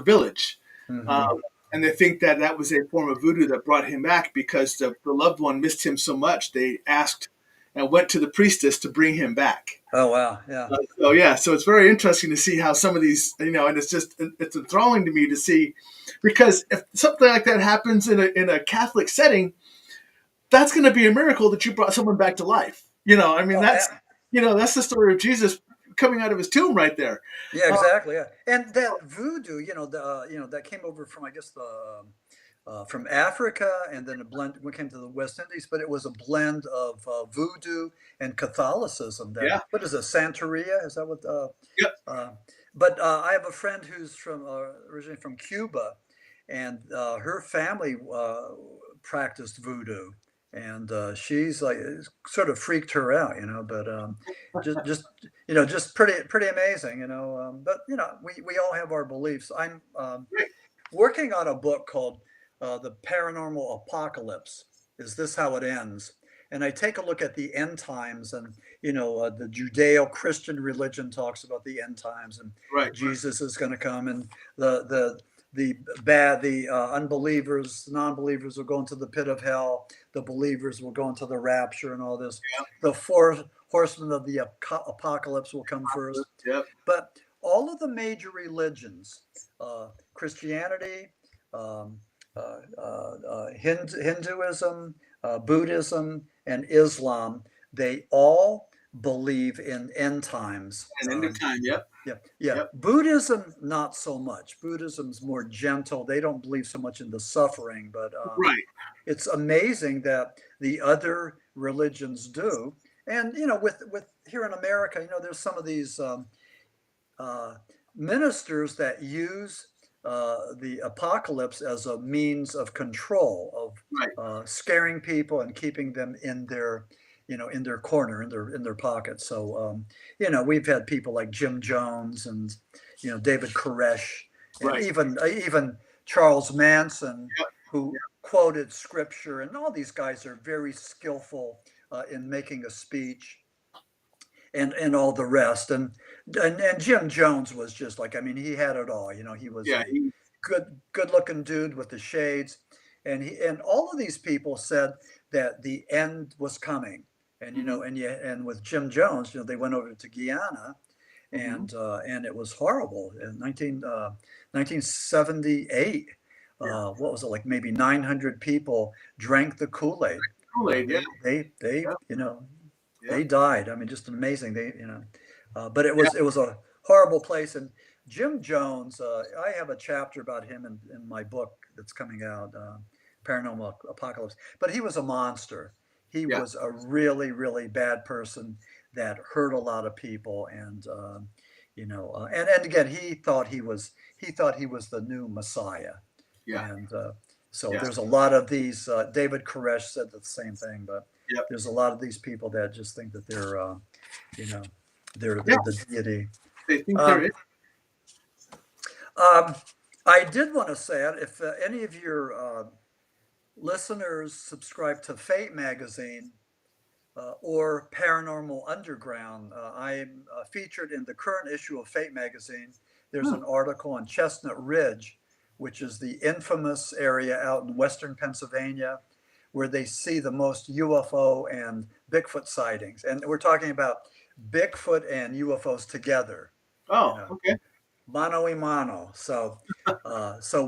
village. hmm Um, and they think that that was a form of voodoo that brought him back because the loved one missed him so much. They asked and went to the priestess to bring him back. oh wow, yeah, So yeah, so it's very interesting to see how some of these, and it's enthralling to me to see, because if something like that happens in a Catholic setting, that's going to be a miracle that you brought someone back to life. I mean oh, that's the story of Jesus coming out of his tomb right there. yeah, Uh, exactly, yeah. And that voodoo, that came over from I guess from Africa, and then a blend when it came to the West Indies, but it was a blend of voodoo and Catholicism. That yeah, what is it, Santeria? Is that what? yep, Uh, but I have a friend who's from originally from Cuba, and her family practiced voodoo, and she's like sort of freaked her out, But just just pretty amazing, But we all have our beliefs. I'm Right. working on a book called The Paranormal Apocalypse. Is This How It Ends? And I take a look at the end times, and the Judeo-Christian religion talks about the end times, and Right. Jesus is going to come, and the unbelievers, non-believers will go into the pit of hell. The believers will go into the rapture and all this. Yep. The four horsemen of the apocalypse will come first. Yep. But all of the major religions, Christianity, Hinduism, Buddhism, and Islam, they all believe in end times. And end of time. Yep. Yeah. Yep. Buddhism, not so much. Buddhism's more gentle. They don't believe so much in the suffering, but Right. it's amazing that the other religions do. And with here in America, there's some of these ministers that use the apocalypse as a means of control, of scaring people and keeping them in their in their corner, in their pocket. So we've had people like Jim Jones and David Koresh, and Right. even Charles Manson, Yep. who quoted scripture, and all these guys are very skillful in making a speech, and all the rest. And Jim Jones was just like, I mean, he had it all. He was Yeah. a good looking dude with the shades, and all of these people said that the end was coming. And and with Jim Jones, they went over to Guyana, and it was horrible in 1978. What was it, like maybe 900 people drank the Kool-Aid. Kool-Aid. Yeah. They Yep. they died. I mean, just amazing. But it was a horrible place. And Jim Jones, I have a chapter about him in my book that's coming out, Paranormal Apocalypse. But he was a monster. He was a really, really bad person that hurt a lot of people, and and again, he thought he was the new Messiah. Yeah. And so there's a lot of these. David Koresh said the same thing, but there's a lot of these people that just think that they're they're the deity. They think there is. I did want to say, if any of your listeners subscribe to Fate magazine or Paranormal Underground, I'm featured in the current issue of Fate magazine. There's an article on Chestnut Ridge, which is the infamous area out in western Pennsylvania where they see the most UFO and Bigfoot sightings. And we're talking about Bigfoot and UFOs together. Oh, okay. Mano y mano. So so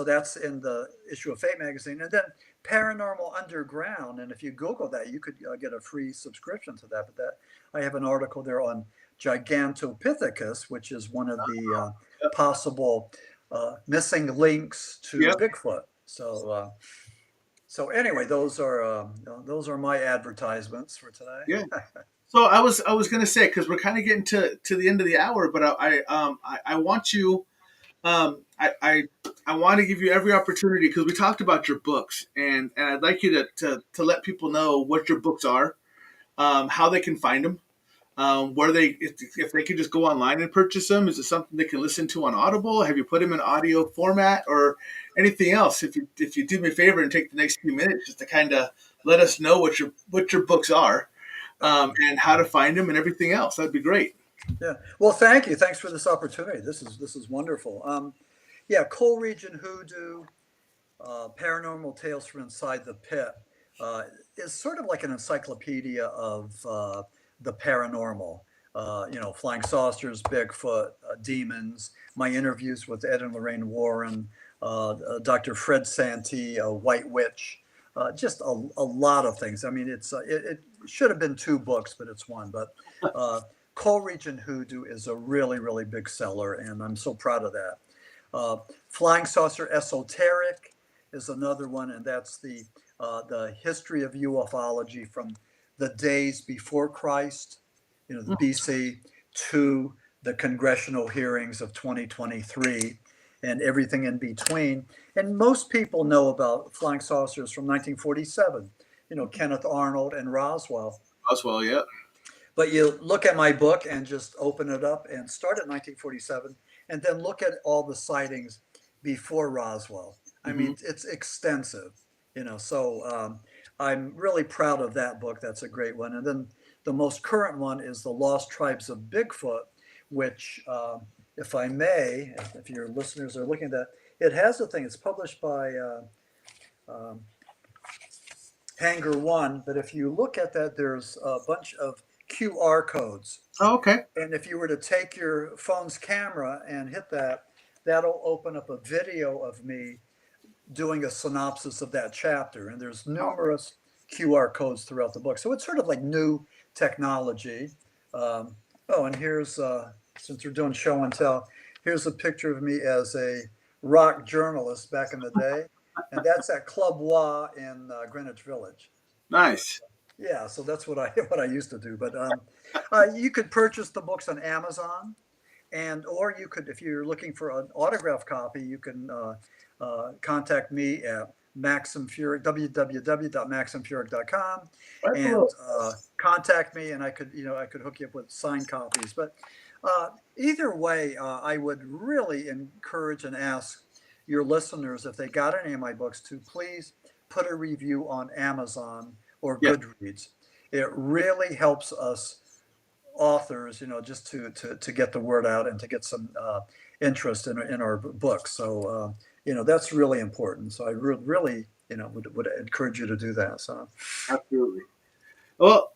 that's in the issue of Fate magazine. And then Paranormal Underground, and if you Google that, you could get a free subscription to that. But I have an article there on Gigantopithecus, which is one of the possible missing links to Bigfoot. So anyway, those are my advertisements for today. Yeah. So I was going to say, because we're kind of getting to the end of the hour, but I want you, I want to give you every opportunity, because we talked about your books, and I'd like you to let people know what your books are, how they can find them, where if they could just go online and purchase them. Is it something they can listen to on Audible? Have you put them in audio format or anything else? If you do me a favor and take the next few minutes just to kind of let us know what your books are. And how to find them and everything else. That'd be great. Yeah. Well, thank you. Thanks for this opportunity. This is wonderful. Coleridge Hoodoo, Paranormal Tales from Inside the Pit is sort of like an encyclopedia of the paranormal. Flying saucers, Bigfoot, demons. My interviews with Ed and Lorraine Warren, Dr. Fred Santee, White Witch. Just a lot of things. I mean, it should have been 2 books, but it's 1. But Coleridge Hoodoo is a really, really big seller, and I'm so proud of that. Flying Saucer Esoteric is another one, and that's the history of ufology from the days before Christ, the BC, to the congressional hearings of 2023. and everything in between. And most people know about flying saucers from 1947, Kenneth Arnold and Roswell. Oswald, yeah. But you look at my book and just open it up and start at 1947 and then look at all the sightings before Roswell. I mean, it's extensive, so I'm really proud of that book. That's a great one. And then the most current one is The Lost Tribes of Bigfoot, which, if I may, if your listeners are looking at that, it has a thing. It's published by Hangar One, but if you look at that, there's a bunch of QR codes. Oh, okay. And if you were to take your phone's camera and hit that, that'll open up a video of me doing a synopsis of that chapter. And there's numerous QR codes throughout the book. So it's sort of like new technology. And here's, since we're doing show and tell, here's a picture of me as a rock journalist back in the day. And that's at Club Wa in Greenwich Village. Nice. Yeah, so that's what I used to do. But you could purchase the books on Amazon, or you could, if you're looking for an autographed copy, you can contact me at Maxim Furek, www.maximfurek.com, and contact me, and I could hook you up with signed copies. But either way, I would really encourage and ask your listeners, if they got any of my books, to please put a review on Amazon or Goodreads. It really helps us authors, just to get the word out and to get some interest in our books. So, that's really important. So I really, would encourage you to do that. So absolutely. Well,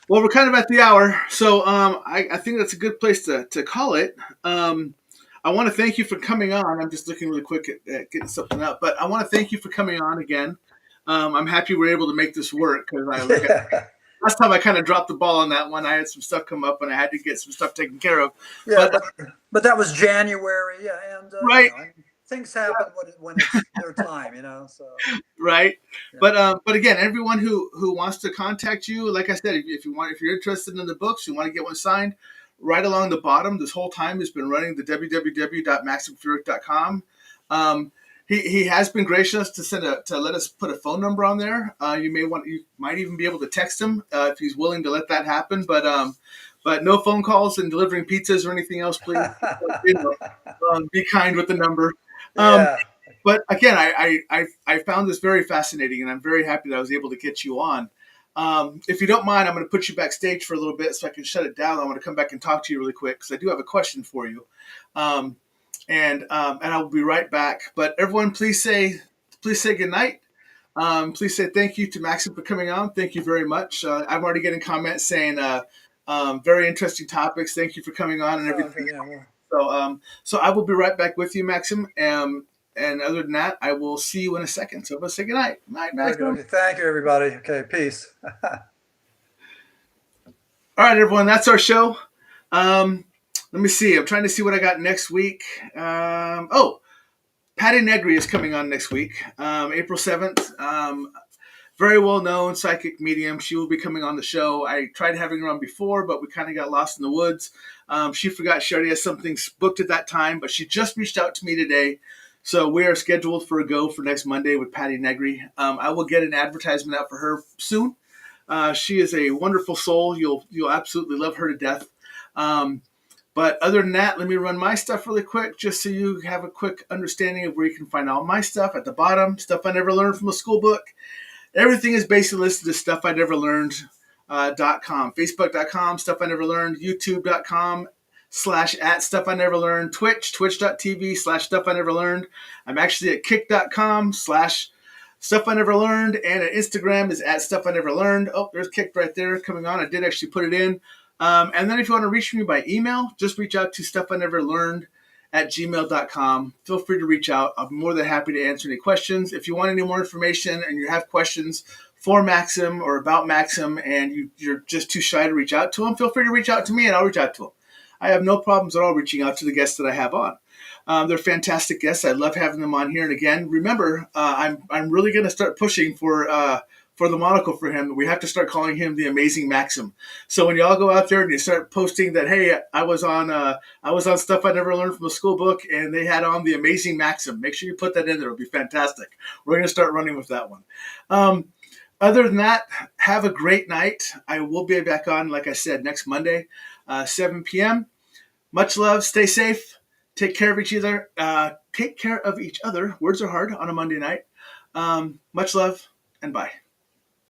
we're kind of at the hour, so I think that's a good place to call it. I want to thank you for coming on. I'm just looking really quick at getting something up, but I want to thank you for coming on again. I'm happy we're able to make this work, because last time I kind of dropped the ball on that one. I had some stuff come up and I had to get some stuff taken care of. Yeah, but that was January, and right. Things happen when it's their time, So right. Yeah. But again, everyone who wants to contact you, like I said, if you're interested in the books, you want to get one signed, right along the bottom, this whole time has been running the www.maximfurek.com. He has been gracious to let us put a phone number on there. You might even be able to text him if he's willing to let that happen. But no phone calls and delivering pizzas or anything else, please. Be kind with the number. But again, I found this very fascinating, and I'm very happy that I was able to get you on. If you don't mind, I'm going to put you backstage for a little bit so I can shut it down. I want to come back and talk to you really quick, because I do have a question for you. And I'll be right back. But everyone, please say good night. Please say thank you to Maxim for coming on. Thank you very much. I'm already getting comments saying very interesting topics. Thank you for coming on and everything. So I will be right back with you, Maxim. And other than that, I will see you in a second. So let's say good night. Night, Maxim. Okay. Thank you, everybody. Okay, peace. All right, everyone. That's our show. Let me see. I'm trying to see what I got next week. Patty Negri is coming on next week, April 7th. Very well-known psychic medium. She will be coming on the show. I tried having her on before, but we kind of got lost in the woods. She forgot she already has something booked at that time, but she just reached out to me today. So we are scheduled for a go for next Monday with Patty Negri. I will get an advertisement out for her soon. She is a wonderful soul. You'll absolutely love her to death. But other than that, let me run my stuff really quick, just so you have a quick understanding of where you can find all my stuff. At the bottom, stuff I never learned from a school book. Everything is basically listed as stuffIneverlearned.com. Facebook.com, Stuff I Never Learned. YouTube.com /@StuffINeverLearned. Twitch.tv/StuffINeverLearned. I'm actually at kick.com/StuffINeverLearned. And at Instagram is @StuffINeverLearned. Oh, there's Kick right there coming on. I did actually put it in. And then if you want to reach me by email, just reach out to stuffineverlearned@gmail.com. Feel free to reach out. I'm more than happy to answer any questions. If you want any more information and you have questions for Maxim or about Maxim and you're just too shy to reach out to him, feel free to reach out to me and I'll reach out to him. I have no problems at all reaching out to the guests that I have on. They're fantastic guests. I love having them on here. And again, remember, I'm really going to start pushing for for the monocle for him. We have to start calling him the Amazing Maxim. So when y'all go out there and you start posting that, hey, I was on Stuff I Never Learned from a School Book, and they had on the Amazing Maxim, make sure you put that in there. It'll be fantastic. We're going to start running with that one. Other than that, have a great night. I will be back on, like I said, next Monday, 7 p.m. Much love. Stay safe. Take care of each other. Words are hard on a Monday night. Much love and bye.